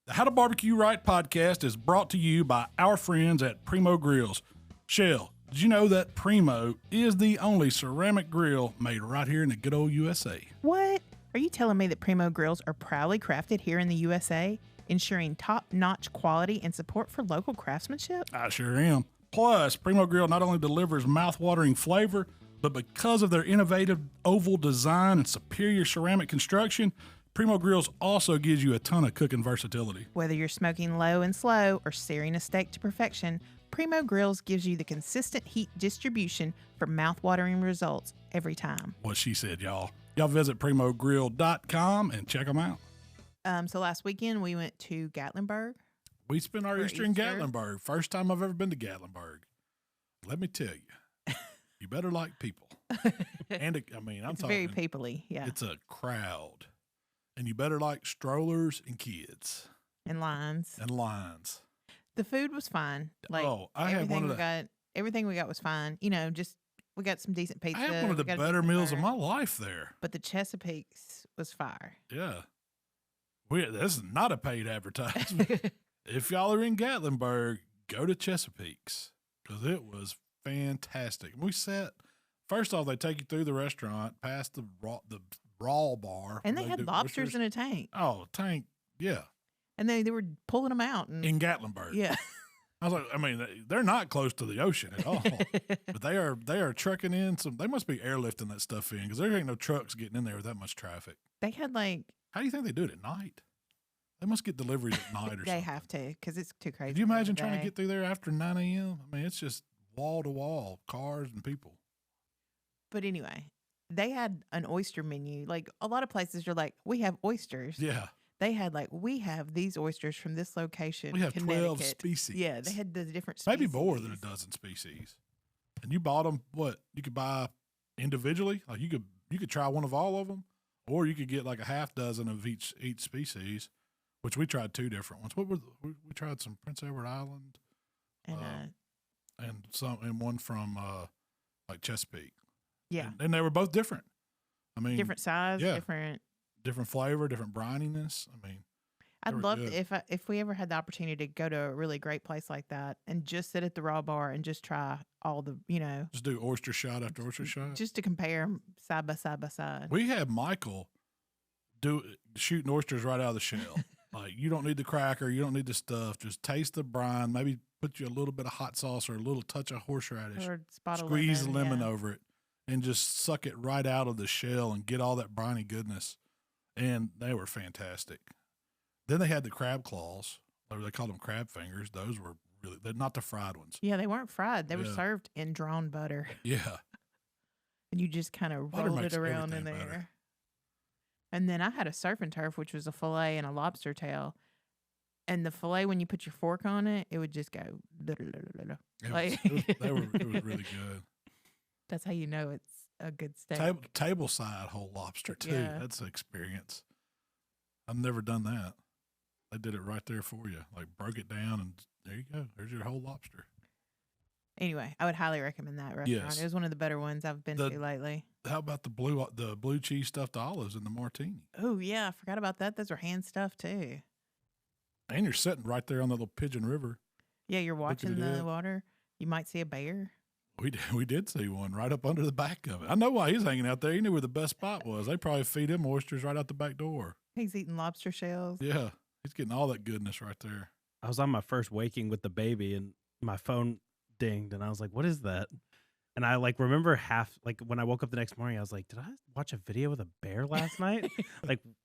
The How to Barbecue Right podcast is brought to you by our friends at Primo Grills. Shell, did you know that Primo is the only ceramic grill made right here in the good old USA? What? Are you telling me that Primo Grills are proudly crafted here in the USA, ensuring top-notch quality and support for local craftsmanship? I sure am. Plus, Primo Grill not only delivers mouth-watering flavor, but because of their innovative oval design and superior ceramic construction, Primo Grills also gives you a ton of cooking versatility. Whether you're smoking low and slow or searing a steak to perfection, Primo Grills gives you the consistent heat distribution for mouth-watering results every time. What she said, y'all. Y'all visit primogrill.com and check them out. So last weekend we went to Gatlinburg. We spent our For Easter in Easter. Gatlinburg. First time I've ever been to Gatlinburg. Let me tell you, you better like people. And I'm It's talking very peoply, yeah, It's a crowd. And you better like strollers and kids and lines. and lines. The food was fine. Like I had one of everything we got was fine. You know, just we got some decent pizza. I had one of we the got a better decent meals of burger, my life there. But the Chesapeake's was fire. Yeah. This is not a paid advertisement. If y'all are in Gatlinburg, go to Chesapeake's because it was fantastic. We sat, first off, they take you through the restaurant, past the raw bar. And where they had do lobsters oysters. in a tank. Oh, tank. Yeah. And they were pulling them out. And, In Gatlinburg. yeah. I was like, they're not close to the ocean at all, but they are trucking in some. They must be airlifting that stuff in because there ain't no trucks getting in there with that much traffic. They had like. How do you think they do it at night? They must get deliveries at night or something. They have to because it's too crazy. Could you imagine during trying the to day. get through there after 9 a.m.? I mean, it's just wall to wall, cars and people. But anyway, they had an oyster menu. Like a lot of places are like, we have oysters. Yeah. They had like, we have these oysters from this location. We have 12 Connecticut. species. Yeah, they had the different species. Maybe more than a dozen species. And you bought them, what? You could buy individually? Like you could try one of all of them, or you could get like a half dozen of each species, which we tried 2 different ones. We tried some Prince Edward Island and one from like Chesapeake. yeah, And they were both different. I mean, different size, yeah. different. flavor, different brininess. I mean, I'd were love good. if we ever had the opportunity to go to a really great place like that and just sit at the raw bar and just try all the, just do oyster shot after oyster shot. just to compare 'em side by side by side. We had Michael shooting oysters right out of the shell. Like, you don't need the cracker, you don't need the stuff. Just taste the brine. Maybe put you a little bit of hot sauce or a little touch of horseradish. Or spot of Squeeze lemon yeah. over it and just suck it right out of the shell and get all that briny goodness. And they were fantastic. Then they had the crab claws, or they called them crab fingers. Those were they're not the fried ones. Yeah, they weren't fried. They were Yeah. served in drawn butter. Yeah. And you just kind of Butter rolled it makes around in everything there. better. And then I had a surf and turf, which was a fillet and a lobster tail. And the fillet, when you put your fork on it, it would just go. It was really good. That's how you know it's a good steak. Table side whole lobster too. Yeah. That's an experience. I've never done that. They did it right there for you. Like broke it down and there you go. There's your whole lobster. Anyway, I would highly recommend that restaurant. Yes. It was one of the better ones I've been to lately. How about the blue cheese stuffed olives and the martini? Oh yeah, I forgot about that. Those are hand stuffed too. And you're sitting right there on the little Pigeon River. Yeah, you're watching it the up. water. You might see a bear. We did see one right up under the back of it. I know why he's hanging out there. He knew where the best spot was. They probably feed him oysters right out the back door. He's eating lobster shells. Yeah, he's getting all that goodness right there. I was on my first waking with the baby, and my phone dinged, and I was like, "What is that?" And I remember when I woke up the next morning, I was like, "Did I watch a video with a bear last night?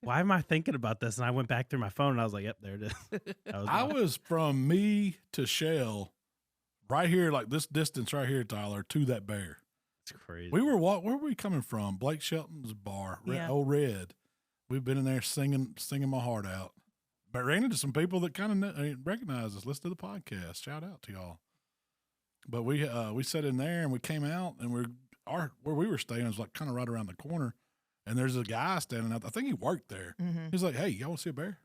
Why am I thinking about this?" And I went back through my phone, and I was like, "Yep, there it is." I was from me to Shell, right here, like this distance right here, Tyler, to that bear. It's crazy. Where were we coming from? Blake Shelton's bar, Old Red. We've been in there singing my heart out. But ran into some people that kind of recognize us. Listen to the podcast. Shout out to y'all. But we sat in there and we came out and where we were staying was kind of right around the corner. And there's a guy standing out. I think he worked there. Mm-hmm. He's like, "Hey, y'all want to see a bear?"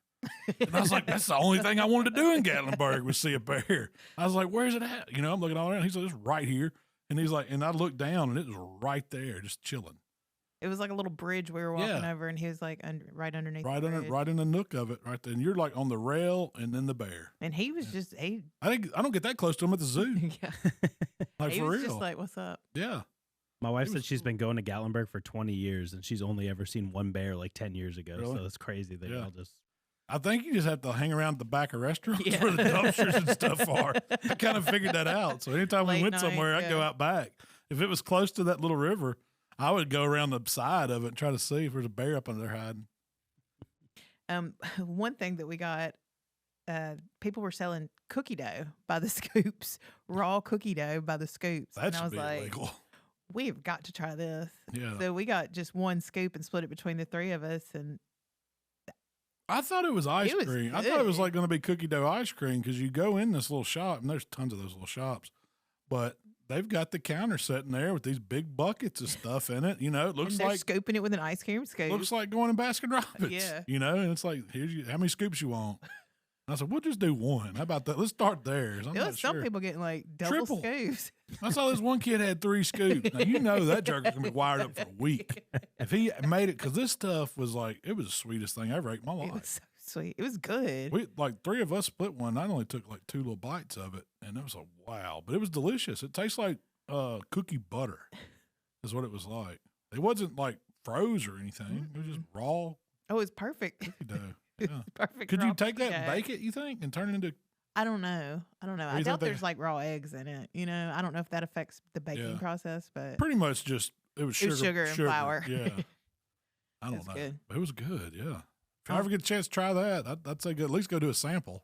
And I was like, "That's the only thing I wanted to do in Gatlinburg was see a bear." I was like, "Where's it at?" I'm looking all around. He's like, "It's right here." And he's like, and I looked down and it was right there, just chilling. It was like a little bridge we were walking over, and he was like right underneath. Right in the nook of it, right there. And you're like on the rail, and then the bear. And he was just I don't get that close to him at the zoo. Yeah. Like he for was real. just like, "What's up?" Yeah. My wife said she's been going to Gatlinburg for 20 years, and she's only ever seen one bear 10 years ago. Really? So it's crazy. They all just. I think you just have to hang around at the back of restaurants where the dumpsters and stuff are. I kind of figured that out. So anytime we went somewhere, I'd go out back. If it was close to that little river, I would go around the side of it and try to see if there's a bear up under there hiding. One thing that we got, people were selling cookie dough by the scoops, raw cookie dough by the scoops. That and I should was be like, illegal. "We've got to try this." Yeah. So we got just one scoop and split it between the three of us. And I thought it was ice cream. I thought it was going to be cookie dough ice cream because you go in this little shop, and there's tons of those little shops, but they've got the counter sitting there with these big buckets of stuff in it. It looks they're like scooping it with an ice cream scoop. looks like going to Baskin Robbins. Yeah. And it's like, how many scoops you want? And I said, we'll just do one. How about that? Let's start there. There was some people getting double Triple. scoops. I saw this one kid had 3 scoops. Now, that jerk's going to be wired up for a week. If he made it, because this stuff was it was the sweetest thing I ever ate in my life. It was so sweet. It was good. We 3 of us split one. I only took 2 little bites of it, and it was wow. But it was delicious. It tastes like cookie butter, is what it was like. It wasn't froze or anything. It was just raw. Oh, it was perfect. Cookie dough. It Yeah. was perfect. Could raw you take cookie that and dough. bake it? You think, and turn it into? I don't know. I you doubt think there's raw eggs in it. I don't know if that affects the baking process, but Pretty much just it was sugar, and flour. Yeah, I don't was know. good. But it was good. Yeah. If I ever get a chance to try that, I'd say good. At least go do a sample.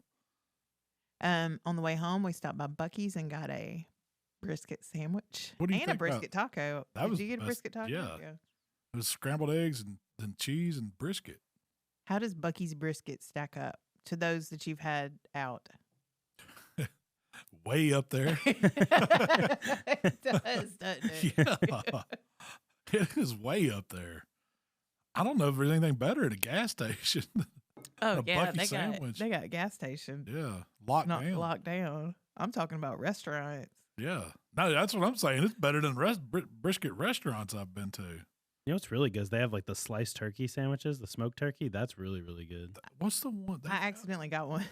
on the way home, we stopped by Buccees and got a brisket sandwich What do you and a think about- brisket taco. That was Did you get a the best- brisket taco? yeah. It was scrambled eggs and then cheese and brisket. How does Buccees Brisket stack up to those that you've had out? Way up there. It does, doesn't it? Yeah. It is way up there. I don't know if there's anything better at a gas station. Oh, A yeah. Buc-ee sandwich. They got a gas station. Yeah. Locked Not down. locked down. I'm talking about restaurants. Yeah. No, that's what I'm saying. It's better than brisket restaurants I've been to. You know what's really good is they have the sliced turkey sandwiches, the smoked turkey. That's really, really good. What's the one? I accidentally got one.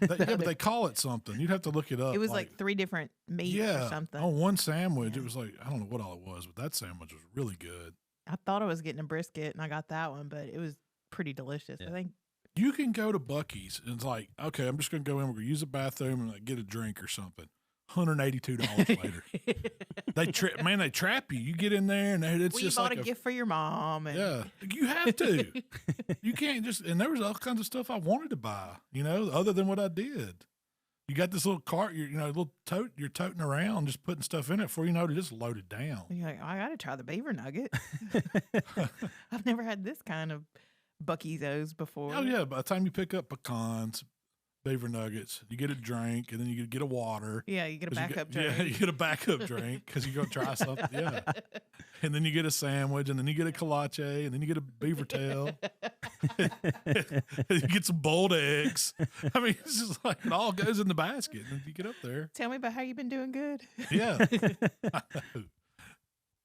Yeah, but they call it something. You'd have to look it up. It was 3 different meats or something. On one sandwich, Yeah. it was I don't know what all it was, but that sandwich was really good. I thought I was getting a brisket, and I got that one, but it was pretty delicious. Yeah. I think You can go to Buccees and it's okay, I'm just going to go in. We're going to use the bathroom and get a drink or something. $182 later. They trap you. You get in there and it's you just bought a gift for your mom. And yeah, you have to. You can't just, and there was all kinds of stuff I wanted to buy, other than what I did. You got this little cart, little tote you're toting around, just putting stuff in it before you know it just loaded down. you're like, I got to try the beaver nugget. I've never had this kind of Buccees before. Oh yeah, by the time you pick up pecans, beaver nuggets, you get a drink, and then you get a water. Yeah, you get a 'Cause you backup get- drink. Yeah, you get a backup drink because you're going to try something. Yeah. And then you get a sandwich, and then you get a kolache, and then you get a beaver tail. You get some boiled eggs. I mean, it's just it all goes in the basket. And you get up there. Tell me about how you've been doing good. Yeah.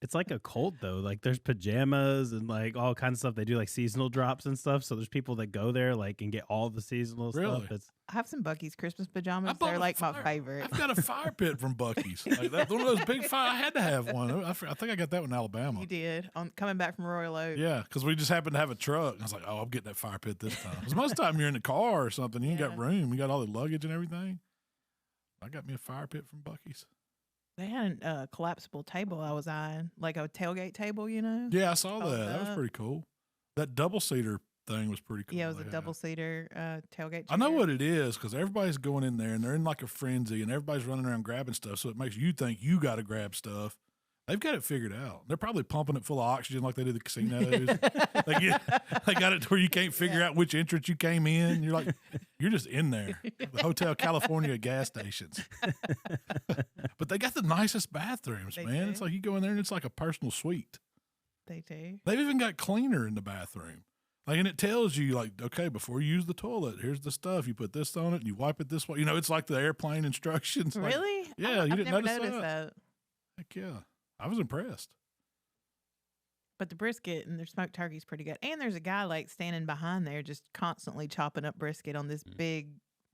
It's like a cult though. Like there's pajamas and like all kinds of stuff. They do like seasonal drops and stuff. So there's people that go there like and get all the seasonal Really? stuff. It's I have some Buccees Christmas pajamas. bought They're a like my fire- favorite. I've got a fire pit from Buccees. Like that, one of those big fire. I had to have one. I think I got that one in Alabama. You did on coming back from Royal Oak. Yeah, because we just happened to have a truck. I was like, oh, I'm getting that fire pit this time. Because most of the time you're in the car or something. You ain't got Yeah. room. You got all the luggage and everything. I got me a fire pit from Buccees. They had a collapsible table I was eyeing, like a tailgate table, you know? Yeah, I saw Fold that. That was up. pretty cool. That double-seater thing was pretty cool. Yeah, it was a they had. double-seater tailgate I know chair. what it is because everybody's going in there and they're in like a frenzy and everybody's running around grabbing stuff. So it makes you think you got to grab stuff. They've got it figured out. They're probably pumping it full of oxygen like they do the casinos. They got it to where you can't figure out which entrance you came in. You're like, you're just in there. The Hotel California gas stations. But they got the nicest bathrooms, They man. do. It's like you go in there and it's like a personal suite. They do. They've even got cleaner in the bathroom. Like, and it tells you, like, okay, before you use the toilet, here's the stuff. You put this on it and you wipe it this way. You know, it's like the airplane instructions. Like, Really? yeah, you I've didn't never notice noticed that? Heck yeah. I was impressed. But the brisket and their smoked turkey is pretty good. And there's a guy like standing behind there just constantly chopping up brisket on this big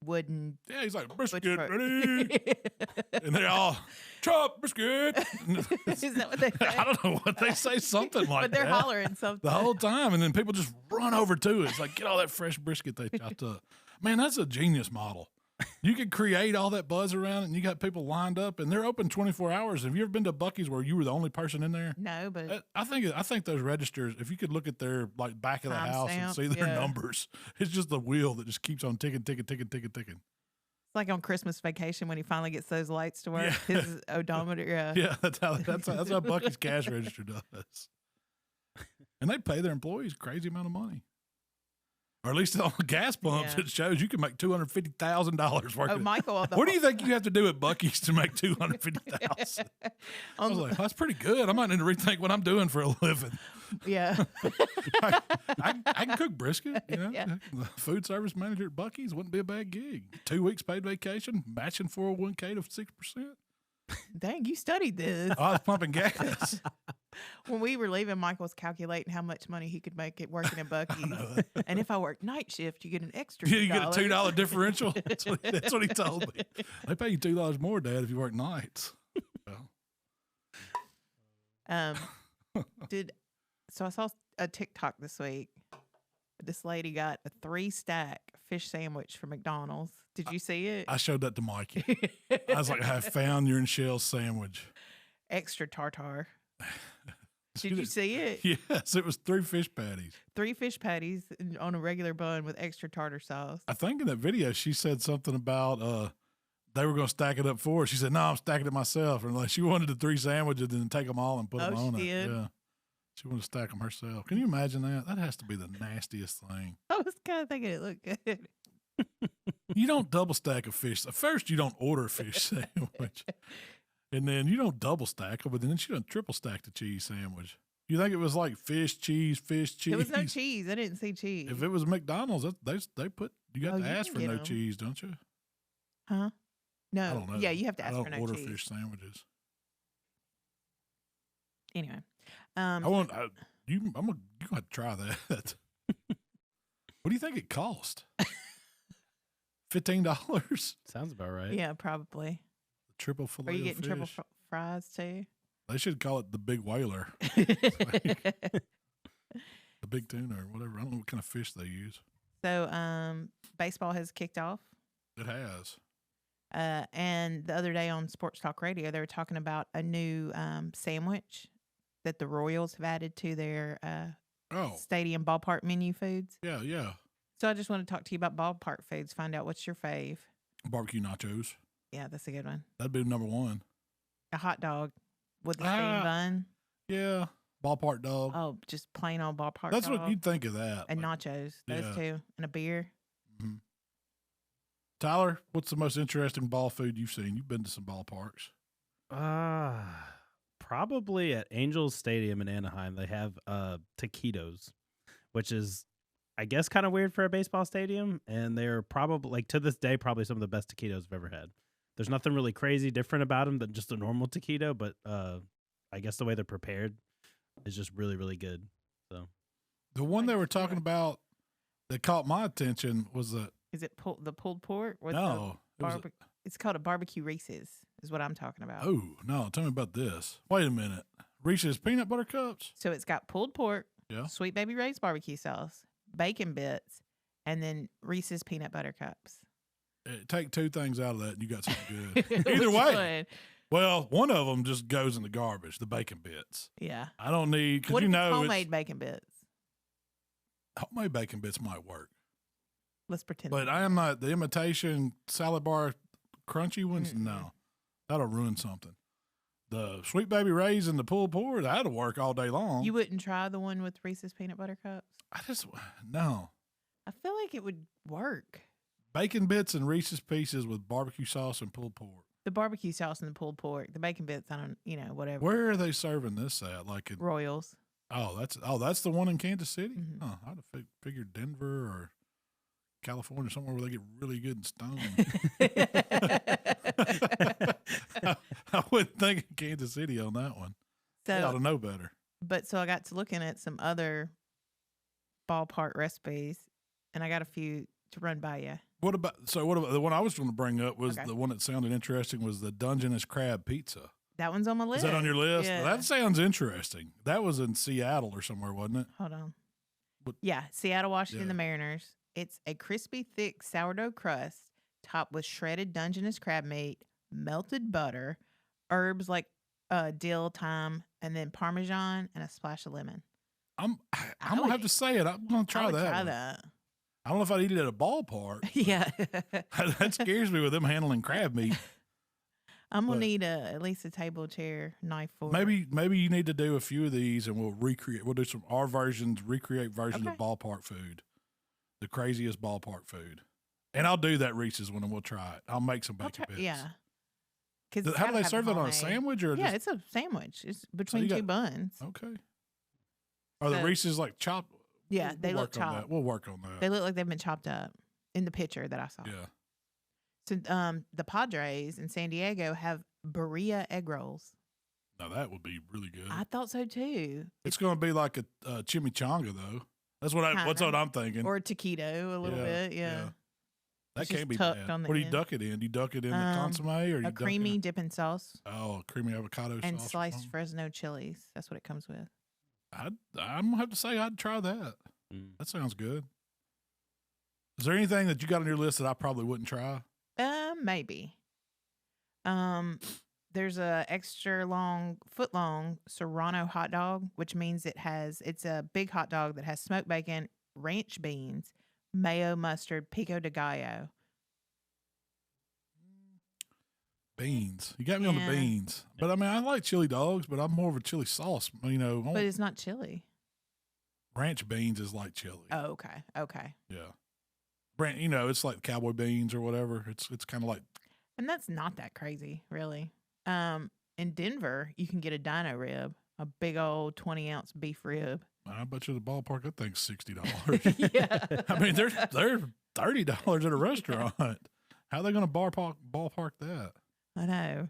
wooden Yeah, he's like, butcher brisket truck. ready. And they all, chop, brisket. Is that what they say? I don't know what they say, something like But they're that. hollering something. The whole time. And then people just run over to it. It's like, get all that fresh brisket they chopped up. Man, that's a genius model. You could create all that buzz around it and you got people lined up and they're open 24 hours. Have you ever been to Buccees where you were the only person in there? No, but I think those registers, if you could look at their like back of the house and Timestamp, see their yeah. numbers, it's just the wheel that just keeps on ticking. it's like on Christmas vacation when he finally gets those lights to work. Yeah. His odometer. Yeah, that's how Buccees cash register does. And they pay their employees a crazy amount of money. Or at least on gas pumps, Yeah. it shows you can make $250,000 working. Oh, Michael. What do you think you have to do at Buccees to make $250,000? I was like, that's pretty good. I might need to rethink what I'm doing for a living. Yeah. I can cook brisket, you know. Yeah. The food service manager at Buccees wouldn't be a bad gig. 2 weeks paid vacation, matching 401k to 6%. Dang, you studied this. I was pumping gas. When we were leaving, Michael was calculating how much money he could make it working at Buccees. And if I work night shift, you get an extra Yeah, you get a $2. $2 differential. That's what he told me. They pay you $2 more, Dad, if you work nights. Well, So I saw a TikTok this week. This lady got a 3-stack fish sandwich from McDonald's. Did you see it? I showed that to Mikey. I was like, I have found your and Shell's sandwich. Extra tartar. Did you see it? Yes, it was 3 fish patties. 3 fish patties on a regular bun with extra tartar sauce. I think in that video she said something about they were going to stack it up for her. She said, "No, I'm stacking it myself." And like she wanted the 3 sandwiches and then take them all and put them Oh, on she it. did? Yeah, she wanted to stack them herself. Can you imagine that? That has to be the nastiest thing. I was kind of thinking it looked good. You don't double stack a fish. First, you don't order a fish sandwich, and then you don't double stack them. But then she don't triple stack the cheese sandwich. You think it was like fish, cheese, fish, cheese? There was no cheese. I didn't see cheese. If it was McDonald's, they put you got Oh, to you ask can for get no 'em. cheese, don't you? Huh? No. I don't know. Yeah, you have to I ask don't for no order cheese. fish sandwiches. Anyway. I'm gonna have to try that. What do you think it cost? $15? sounds about right. Yeah, probably. Triple Are fillet you of getting fish. triple fries too? They should call it the big whaler, the big tuna or whatever. I don't know what kind of fish they use. So, baseball has kicked off. It has. And the other day on Sports Talk Radio, they were talking about a new sandwich that the Royals have added to their Oh, stadium ballpark menu foods. yeah. So I just want to talk to you about ballpark foods, find out what's your fave. Barbecue nachos. Yeah, that's a good one. That'd be number 1. A hot dog with a steamed bun. Yeah. Ballpark dog. Oh, just plain old ballpark That's dog. what you'd think of that. And like- nachos, those Yeah. two, and a beer. Mhm. Tyler, what's the most interesting ball food you've seen? You've been to some ballparks. Probably at Angels Stadium in Anaheim, they have taquitos, which is, I guess, kind of weird for a baseball stadium. And they're probably, like, to this day, probably some of the best taquitos I've ever had. There's nothing really crazy different about them than just a normal taquito, but I guess the way they're prepared is just really, really good. So The one they were talking about that caught my attention was Is it the pulled pork? Or no. it's called a barbecue Reese's, is what I'm talking about. Oh, no. Tell me about this. Wait a minute. Reese's peanut butter cups? So it's got pulled pork, Yeah. Sweet Baby Ray's barbecue sauce, bacon bits, and then Reese's peanut butter cups. Take two things out of that and you got something good. Which Either way. one? Well, one of them just goes in the garbage, the bacon bits. Yeah. I don't need, because What you if know it's homemade bacon bits? homemade bacon bits might work. Let's pretend. But I am not, the imitation salad bar crunchy ones, no. That'll ruin something. The Sweet Baby Ray's and the pulled pork, that'll work all day long. You wouldn't try the one with Reese's peanut butter cups? No. I feel like it would work. Bacon bits and Reese's Pieces with barbecue sauce and pulled pork. The barbecue sauce and the pulled pork, the bacon bits, I don't, whatever. Where are they serving this at? Like in, Royals. that's the one in Kansas City? Mhm. Oh, I'd have figured Denver or California, somewhere where they get really good and stoned. I wouldn't think of Kansas City on that one. They ought to know better. But so I got to looking at some other ballpark recipes, and I got a few to run by you. What about the one I was going to bring up was Okay. the one that sounded interesting was the Dungeness crab pizza. That one's on my list. Is that on your list? Yeah. That sounds interesting. That was in Seattle or somewhere, wasn't it? Hold on. What- Yeah, Seattle, Washington, Yeah. the Mariners. It's a crispy, thick sourdough crust topped with shredded Dungeness crab meat, melted butter, herbs like dill, thyme, and then Parmesan and a splash of lemon. I'm gonna have to say it. I'm gonna try I would that. try one. that. I don't know if I'd eat it at a ballpark. Yeah. That scares me with them handling crab meat. I'm going But- to need at least a table, chair, knife for it. Maybe you need to do a few of these and we'll recreate. We'll do some our versions, recreate versions of Okay. ballpark food, the craziest ballpark food. And I'll do that Reese's one and we'll try it. I'll make some I'll bacon try- bits. Yeah. 'Cause it's How do gotta they have serve that on a homemade. sandwich or Yeah, just it's a sandwich. It's between you two got- buns. okay? Are the So- Reese's like chopped? Yeah, We'll they look work on that. chopped. We'll work on that. They look like they've been chopped up in the picture that I saw. Yeah. So the Padres in San Diego have birria egg rolls. Now that would be really good. I thought so too. It's going to be like a chimichanga though. That's what Kinda. I'm thinking. Or a taquito a little bit. Yeah. That It's can't just be tucked bad. on the What do you end. duck it in? Do you duck it in the consomme or you A duck creamy it in, dipping sauce creamy avocado and sauce? or sliced something? Fresno chilies. That's what it comes with. I'm gonna have to say I'd try that. Mm. That sounds good. Is there anything that you got on your list that I probably wouldn't try? Maybe. There's a extra foot long Serrano hot dog, which means it's a big hot dog that has smoked bacon, ranch beans, mayo, mustard, pico de gallo. Beans. You got me on the Yeah. beans. But I mean, I like chili dogs, but I'm more of a chili sauce. But it's not chili. Ranch beans is like chili. Oh, okay. Okay. Yeah. It's like cowboy beans or whatever. It's kind of like, And that's not that crazy, really. In Denver, you can get a dino rib, a big old 20-ounce beef rib. I bet you the ballpark, that thing's $60. Yeah. I mean, they're $30 at a restaurant. How are they going to ballpark that? I know.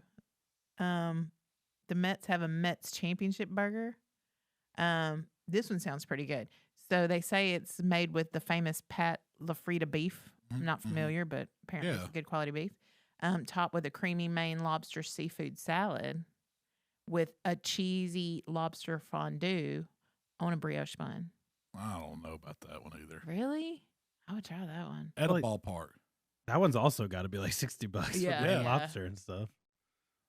The Mets have a Mets championship burger. This one sounds pretty good. So they say it's made with the famous Pat LaFrida beef. I'm not familiar, but apparently Yeah. it's good quality beef. Topped with a creamy Maine lobster seafood salad with a cheesy lobster fondue on a brioche bun. I don't know about that one either. Really? I would try that one. At a Like- ballpark. That one's also got to be like $60 Yeah. for Yeah. lobster and stuff.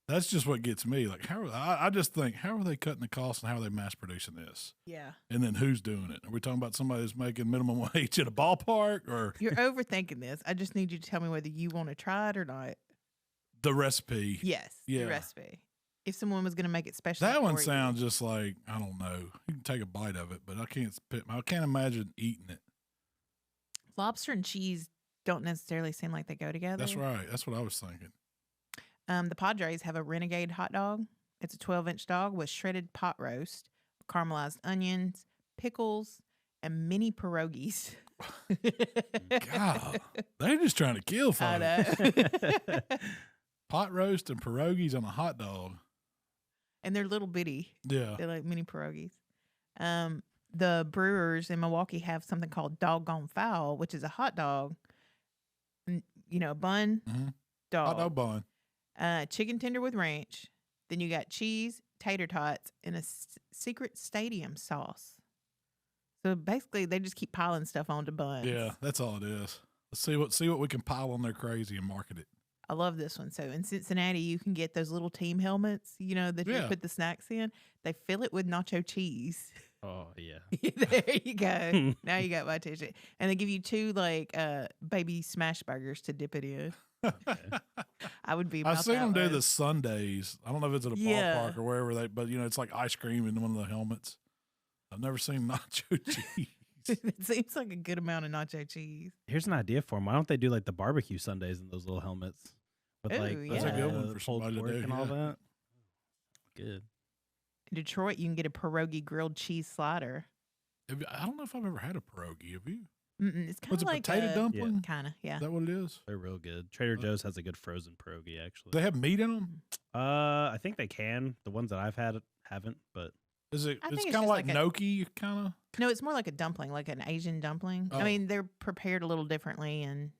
That's just what gets me. Like, I just think, how are they cutting the cost and how are they mass producing this? Yeah. And then who's doing it? Are we talking about somebody that's making minimum wage at a ballpark or You're overthinking this. I just need you to tell me whether you want to try it or not. the recipe? Yes, Yeah. the recipe. If someone was going to make it special, That one for you. sounds just like, I don't know. You can take a bite of it, but I can't imagine eating it. Lobster and cheese don't necessarily seem like they go together. That's right. That's what I was thinking. The Padres have a Renegade hot dog. It's a 12-inch dog with shredded pot roast, caramelized onions, pickles, and mini pierogies. God, they're just trying to kill I folks. know. Pot roast and pierogies on a hot dog. and they're little bitty. Yeah. They're like mini pierogies. The brewers in Milwaukee have something called Doggone Fowl, which is a hot dog. You know, a bun, dog. Hot dog bun. Chicken tender with ranch. Then you got cheese, tater tots, and a secret stadium sauce. So basically, they just keep piling stuff onto buns. Yeah, that's all it is. Let's see what we can pile on there crazy and market it. I love this one. So in Cincinnati, you can get those little team helmets, you know, that you put the snacks in. They fill it with nacho cheese. Oh, yeah. There you go. Now you got my attention. And they give you 2 like baby smash burgers to dip it in. I would be about I've seen them do one. the Sundays. I don't know if it's at a ballpark or wherever but you know, it's like ice cream in one of the helmets. I've never seen nacho cheese. It seems like a good amount of nacho cheese. Here's an idea for them. Why don't they do like the barbecue Sundays in those little helmets with like That's a good one for pulled somebody to pork do, and all yeah. that? Good. In Detroit, you can get a pierogi grilled cheese slider. I don't know if I've ever had a pierogi. Have you? It's kind What's of a like potato dumpling? Kind of, yeah. Is that what it is? They're real good. Trader Joe's has a good frozen pierogi, actually. Do they have meat in them? I think they can. The ones that I've had haven't, but Is it? I It's think it's kind of just like like a- gnocchi, kind of. No, it's more like a dumpling, like an Asian dumpling. Oh. I mean, they're prepared a little differently and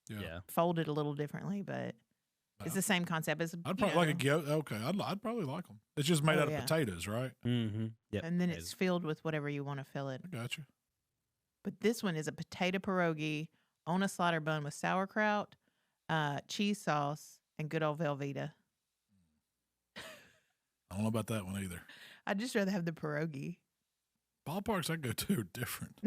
yeah. folded a little differently, but it's the same concept as I'd probably like a gyozza. Okay, I'd probably like them. It's just made out of potatoes, right? Mm-hmm. Yep. and then it's filled with whatever you want to fill it. I got you. But this one is a potato pierogi on a slider bun with sauerkraut, cheese sauce, and good old Velveeta. I don't know about that one either. I'd just rather have the pierogi. Ballparks I go to are different.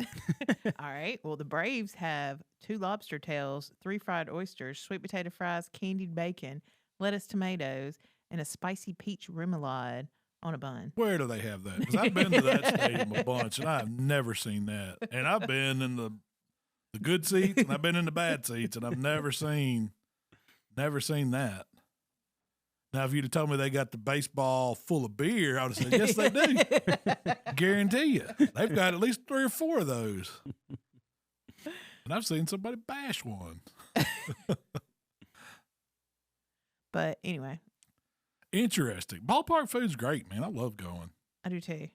All right. Well, the Braves have 2 lobster tails, 3 fried oysters, sweet potato fries, candied bacon, lettuce, tomatoes, and a spicy peach remoulade on a bun. Where do they have that? Because I've been to that stadium a bunch, and I've never seen that. And I've been in the good seats, and I've been in the bad seats, and I've never seen that. Now, if you'd have told me they got the baseball full of beer, I would have said, yes, they do. Guarantee you. They've got at least 3 or 4 of those. And I've seen somebody bash one. But anyway, Interesting. Ballpark food's great, man. I love going. I do too.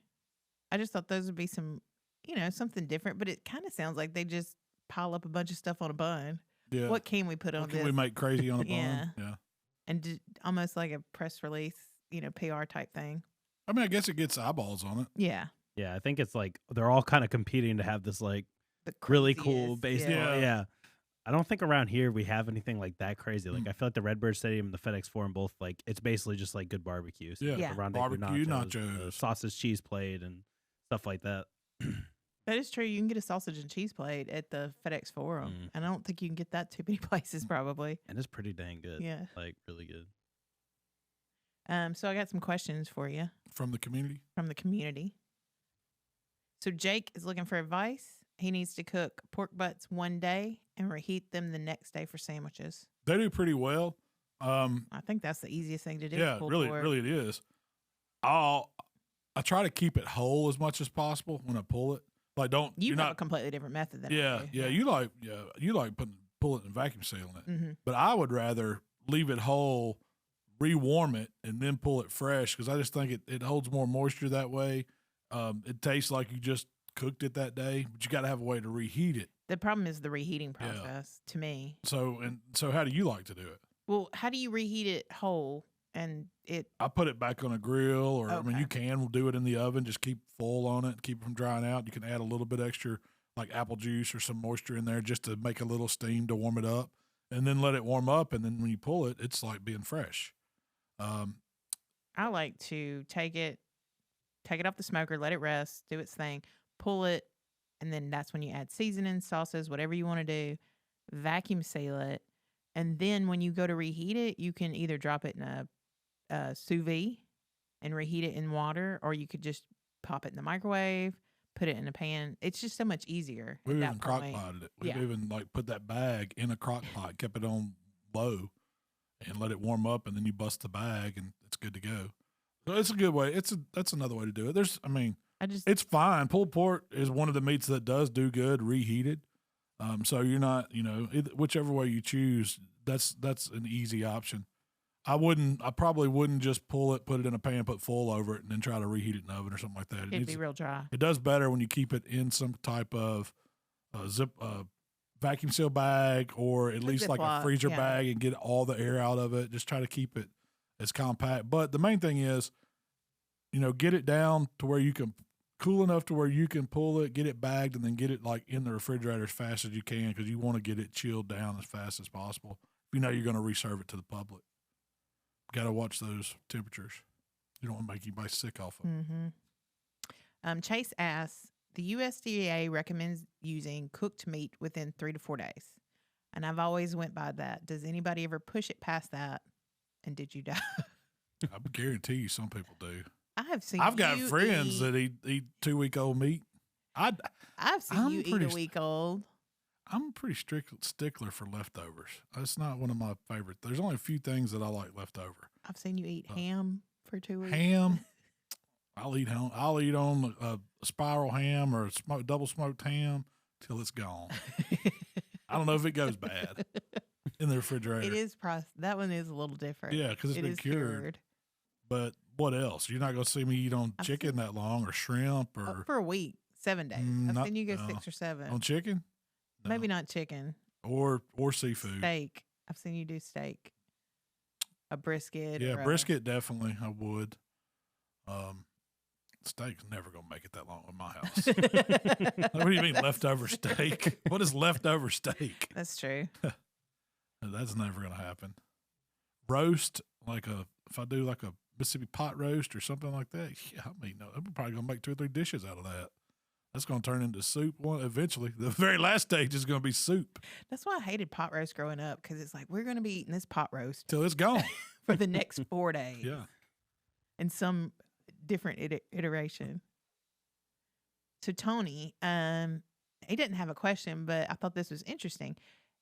I just thought those would be some, something different, but it kind of sounds like they just pile up a bunch of stuff on a bun. Yeah. What can we put on What can this? we make crazy on a bun? Yeah. Yeah. And almost like a press release, PR type thing. I mean, I guess it gets eyeballs on it. Yeah. Yeah, I think it's like they're all kind of competing to have this like The really cool craziest, baseball. Yeah. Yeah. I don't think around here we have anything like that crazy. Like I feel like the Redbird Stadium and the FedEx Forum both like it's basically just like good barbecues. Yeah. Yeah. The rendezvous Barbecue nachos, nachos. sausage cheese plate, and stuff like that. That is true. You can get a sausage and cheese plate at the FedEx Forum. Mm. And I don't think you can get that too many places probably. And it's pretty dang good. Yeah. Like really good. So I got some questions for you From the community. from the community. So Jake is looking for advice. He needs to cook pork butts one day and reheat them the next day for sandwiches. They do pretty well. I think that's the easiest thing to do. Yeah, pulled really, pork. really it is. I try to keep it whole as much as possible when I pull it. Like You you're have a not completely different method than yeah, I do. yeah. You like pull it and vacuum sealing it. Mm-hmm. But I would rather leave it whole, rewarm it, and then pull it fresh because I just think it holds more moisture that way. It tastes like you just cooked it that day, but you got to have a way to reheat it. The problem is the reheating Yeah. process to me. So how do you like to do it? Well, how do you reheat it whole? And I put it back on a grill, or I mean, Okay. we'll do it in the oven. Just keep full on it, keep it from drying out. You can add a little bit extra, like apple juice or some moisture in there, just to make a little steam to warm it up, and then let it warm up. And then when you pull it, it's like being fresh. I like to take it off the smoker, let it rest, do its thing, pull it, and then that's when you add seasoning, sauces, whatever you want to do, vacuum seal it, and then when you go to reheat it, you can either drop it in a sous vide and reheat it in water, or you could just pop it in the microwave, put it in a pan. It's just so much easier. We've at even that crock point. potted it. We've Yeah. even like put that bag in a crock pot, kept it on low, and let it warm up, and then you bust the bag, and it's good to go. So it's a good way. That's another way to do it. It's fine. Pulled pork is one of the meats that does do good reheated. So you're not, whichever way you choose, that's an easy option. I probably wouldn't just pull it, put it in a pan, put full over it, and then try to reheat it in the oven or something like that. It'd be real dry. It does better when you keep it in some type of vacuum seal bag, or at least like a freezer bag, and get all the air out of it. Just try to keep it as compact. But the main thing is, get it down to where you can cool enough to where you can pull it, get it bagged, and then get it like in the refrigerator as fast as you can, because you want to get it chilled down as fast as possible. If you're going to reserve it to the public. Got to watch those temperatures. You don't want to make anybody sick off of it. Mm-hmm. Chase asks, the USDA recommends using cooked meat within 3 to 4 days. And I've always went by that. Does anybody ever push it past that? And did you die? I guarantee you some people do. I've got friends that eat 2-week-old meat. I've seen you eat a week old. I'm a pretty strict stickler for leftovers. That's not one of my favorite. There's only a few things that I like left over. I've seen you eat ham for 2 weeks. Ham. I'll eat ham. I'll eat on a spiral ham or a double smoked ham till it's gone. I don't know if it goes bad in the refrigerator. It is that one is a little different. Yeah, because it's been cured. But what else? You're not going to see me eat on chicken that long, or shrimp, or for a week, 7 days. I've seen you go 6 or 7 on chicken. No. Maybe not chicken. Or seafood. Steak. I've seen you do steak. A brisket. Yeah, brisket definitely. I would. Steak's never gonna make it that long in my house. What do you mean leftover steak? What is leftover steak? That's true. That's never gonna happen. Roast, if I do like a Mississippi pot roast or something like that, I'm probably gonna make 2 or 3 dishes out of that. That's going to turn into soup eventually. The very last stage is going to be soup. That's why I hated pot roast growing up, because it's like, we're going to be eating this pot roast till it's gone for the next 4 days. Yeah. In some different iteration. So Tony, he didn't have a question, but I thought this was interesting.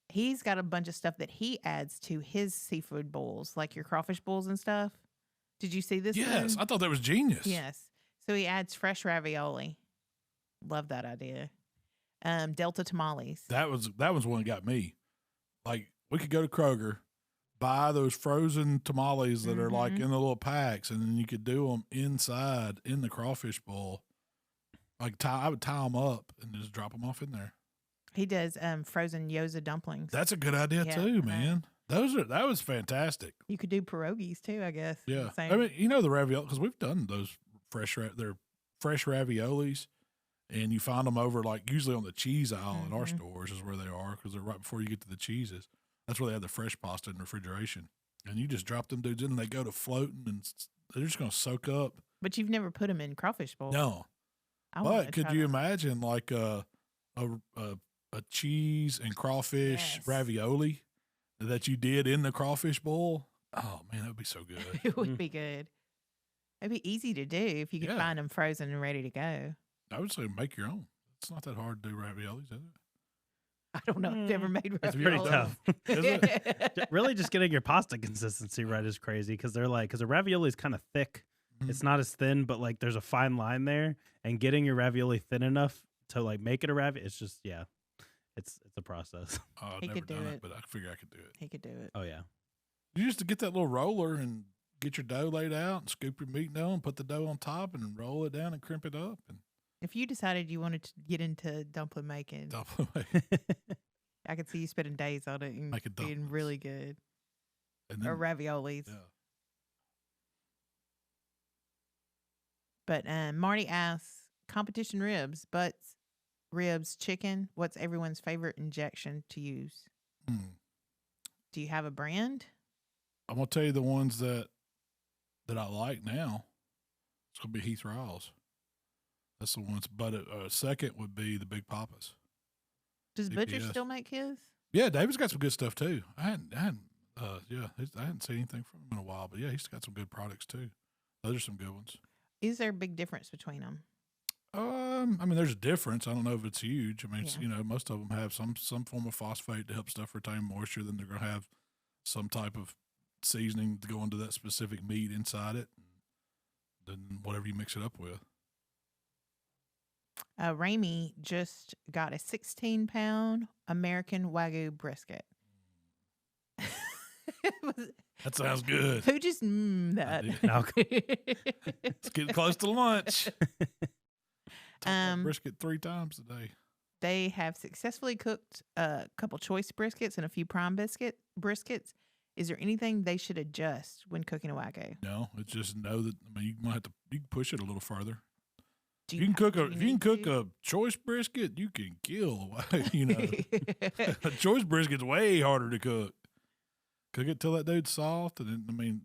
He's got a bunch of stuff that he adds to his seafood bowls, like your crawfish bowls and stuff. Did you see this? Yes, I thought that was genius. Yes. So he adds fresh ravioli. Love that idea. Delta tamales. That was one that got me. Like, we could go to Kroger, buy those frozen tamales that are like in the little packs, and then you could do them inside in the crawfish bowl. Like, I would tie them up and just drop them off in there. He does frozen gyoza dumplings. That's a good idea too, man. That was fantastic. You could do pierogies too, I guess. Yeah, I mean, the ravioli, because we've done those they're fresh raviolis. And you find them over, usually on the cheese aisle at our stores is where they are, because they're right before you get to the cheeses. That's where they have the fresh pasta in refrigeration. And you just drop them dudes in, and they go to floating, and they're just going to soak up. But you've never put them in crawfish bowls. No. But could you imagine, a cheese and crawfish ravioli that you did in the crawfish bowl? Oh, man, that would be so good. It would be good. It'd be easy to do if you could find them frozen and ready to go. I would say make your own. It's not that hard to do raviolis, is it? I don't know. I've never made raviolis. It's pretty tough. Isn't it? Really, just getting your pasta consistency right is crazy, because because a ravioli is kind of thick. Mm-hmm. It's not as thin, but there's a fine line there, and getting your ravioli thin enough to make it a ravioli, it's just it's a process. I've never done it, but I figure I could do it. He could do it. Oh yeah. You used to get that little roller and get your dough laid out and scoop your meat down, put the dough on top, and roll it down and crimp it up. And if you decided you wanted to get into dumpling making, I could see you spending days on it and being really good. And then, or raviolis. Yeah. But Marty asks, competition ribs, butts, ribs, chicken. What's everyone's favorite injection to use? Do you have a brand? I'm going to tell you the ones that I like now. It's going to be Heath Riles. That's the ones. But second would be the Big Papas. Does Butcher still make his? Yeah, David's got some good stuff too. I hadn't seen anything from him in a while, but yeah, he's got some good products too. Those are some good ones. Is there a big difference between them? I mean, there's a difference. I don't know if it's huge. I mean, it's, most of them have some form of phosphate to help stuff retain moisture. Then they're going to have some type of seasoning to go into that specific meat inside it. Then whatever you mix it up with. Ramey just got a 16-pound American Wagyu brisket. That sounds good. Who just that? It's getting close to lunch. Brisket 3 times a day. They have successfully cooked a couple choice briskets and a few prime briskets. Is there anything they should adjust when cooking a Wagyu? No, it's just know that. I mean, you might have to. You can push it a little further. Do You can cook a. If you can cook a choice brisket, you can kill. You know, a choice brisket's way harder to cook. Cook it till that dude's soft, and then, I mean,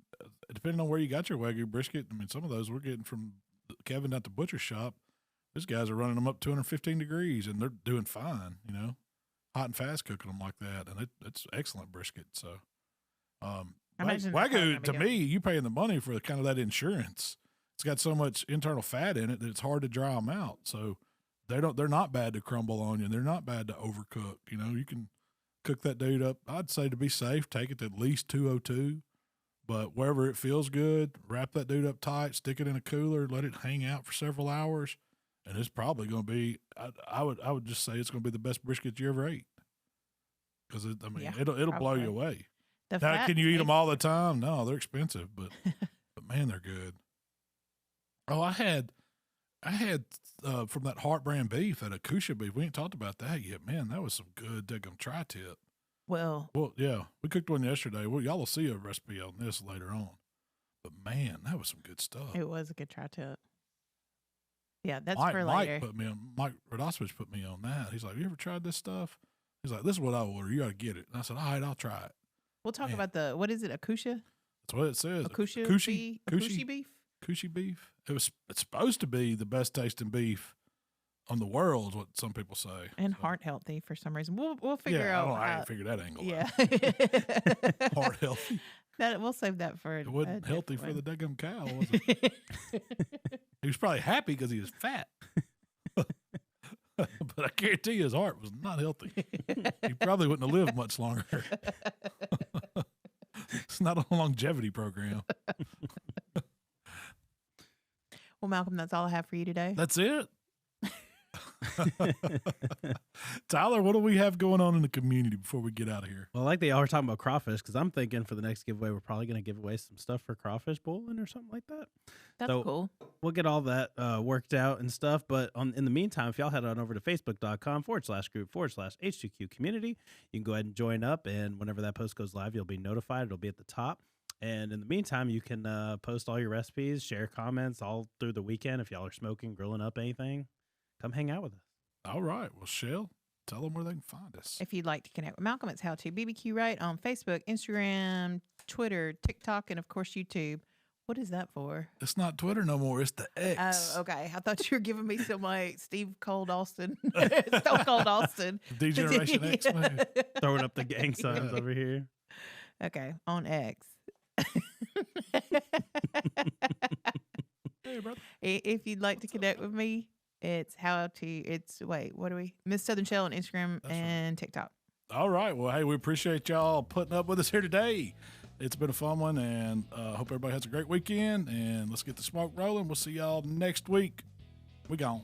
depending on where you got your Wagyu brisket, I mean, some of those we're getting from Kevin at the butcher shop. These guys are running them up 215 degrees, and they're doing fine. You know, hot and fast cooking them like that, and it's excellent brisket. So, Wagyu to me, you paying the money for kind of that insurance. It's got so much internal fat in it that it's hard to dry them out. So they're not bad to crumble on you, and they're not bad to overcook. You know, you can cook that dude up. I'd say to be safe, take it to at least 202. But wherever it feels good, wrap that dude up tight, stick it in a cooler, let it hang out for several hours. And it's probably going to be. I would just say it's going to be the best brisket you ever ate, because it'll blow you away. Now, can you eat them all the time? No, they're expensive, but man, they're good. Oh, I had from that Heart brand beef, that Akusha beef. We ain't talked about that yet, man. That was some good daggum tri-tip. Well, yeah, we cooked one yesterday. Well, y'all will see a recipe on this later on. But man, that was some good stuff. It was a good tri-tip. Yeah, that's for later. Mike Radosovich put me on that. He's like, "You ever tried this stuff?" He's like, "This is what I order. You got to get it." And I said, "All right, I'll try it." We'll talk about what is it? Akusha? That's what it says. Akusha beef. Akusha beef. It's supposed to be the best tasting beef on the world, is what some people say. And heart healthy for some reason. We'll figure out. I ain't figured that angle out. Heart healthy. We'll save that for. It wasn't healthy for the daggum cow, was it? He was probably happy because he was fat. But I guarantee you his heart was not healthy. He probably wouldn't have lived much longer. It's not a longevity program. Well, Malcolm, that's all I have for you today. That's it. Tyler, what do we have going on in the community before we get out of here? Well, like they are talking about crawfish, because I'm thinking for the next giveaway, we're probably going to give away some stuff for crawfish bowling or something like that. That's cool. We'll get all that worked out and stuff. But in the meantime, if y'all head on over to facebook.com/group/H2Q community, you can go ahead and join up. And whenever that post goes live, you'll be notified. It'll be at the top. And in the meantime, you can post all your recipes, share comments all through the weekend. If y'all are smoking, grilling up anything, come hang out with us. All right. Well, Shell, tell them where they can find us. If you'd like to connect with Malcolm, it's HowToBBQRight on Facebook, Instagram, Twitter, TikTok, and of course, YouTube. What is that for? It's not Twitter no more. It's the X. Oh, okay. I thought you were giving me some like Stone Cold Austin. D-Generation X, man. Throwing up the gang signs over here. Okay. On X. Hey, brother. If you'd like to connect with me, it's Miss Southern Shell on Instagram and TikTok. All right. Well, hey, we appreciate y'all putting up with us here today. It's been a fun one, and hope everybody has a great weekend. And let's get the smoke rolling. We'll see y'all next week. We gone.